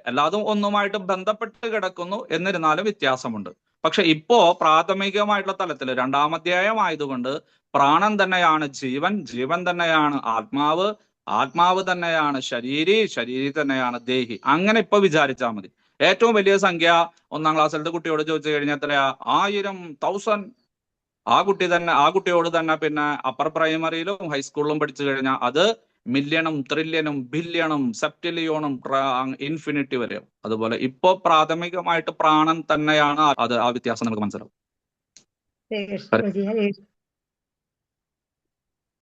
എല്ലാതും ഒന്നുമായിട്ട് ബന്ധപ്പെട്ട് കിടക്കുന്നു, എന്നിരുന്നാലും വ്യത്യാസമുണ്ട്. പക്ഷെ ഇപ്പോ പ്രാഥമികമായിട്ടുള്ള തലത്തിൽ 2-ാം അധ്യായം ആയതുകൊണ്ട് പ്രാണൻ തന്നെയാണ് ജീവൻ, ജീവൻ തന്നെയാണ് ആത്മാവ്, ആത്മാവ് തന്നെയാണ് ശരീരി, ശരീരി തന്നെയാണ് ദേഹി. അങ്ങനെ ഇപ്പൊ വിചാരിച്ചാൽ മതി. ഏറ്റവും വലിയ സംഖ്യ 1-ാം ക്ലാസ്സിലത്തെ കുട്ടിയോട് ചോദിച്ചു കഴിഞ്ഞാൽ എത്രയാ? 1000 ആ കുട്ടിയോട് തന്നെ പിന്നെ അപ്പർ പ്രൈമറിയിലും ഹൈസ്കൂളിലും പഠിച്ചു കഴിഞ്ഞാൽ അത് മില്യണും, ട്രില്യണും, ബില്യണും, സെപ്റ്റിലിയോണും, ഇൻഫിനിറ്റി വരെ. അതുപോലെ ഇപ്പോ പ്രാഥമികമായിട്ട് പ്രാണൻ തന്നെയാണ്. അത് ആ വ്യത്യാസം നമുക്ക് മനസ്സിലാവും.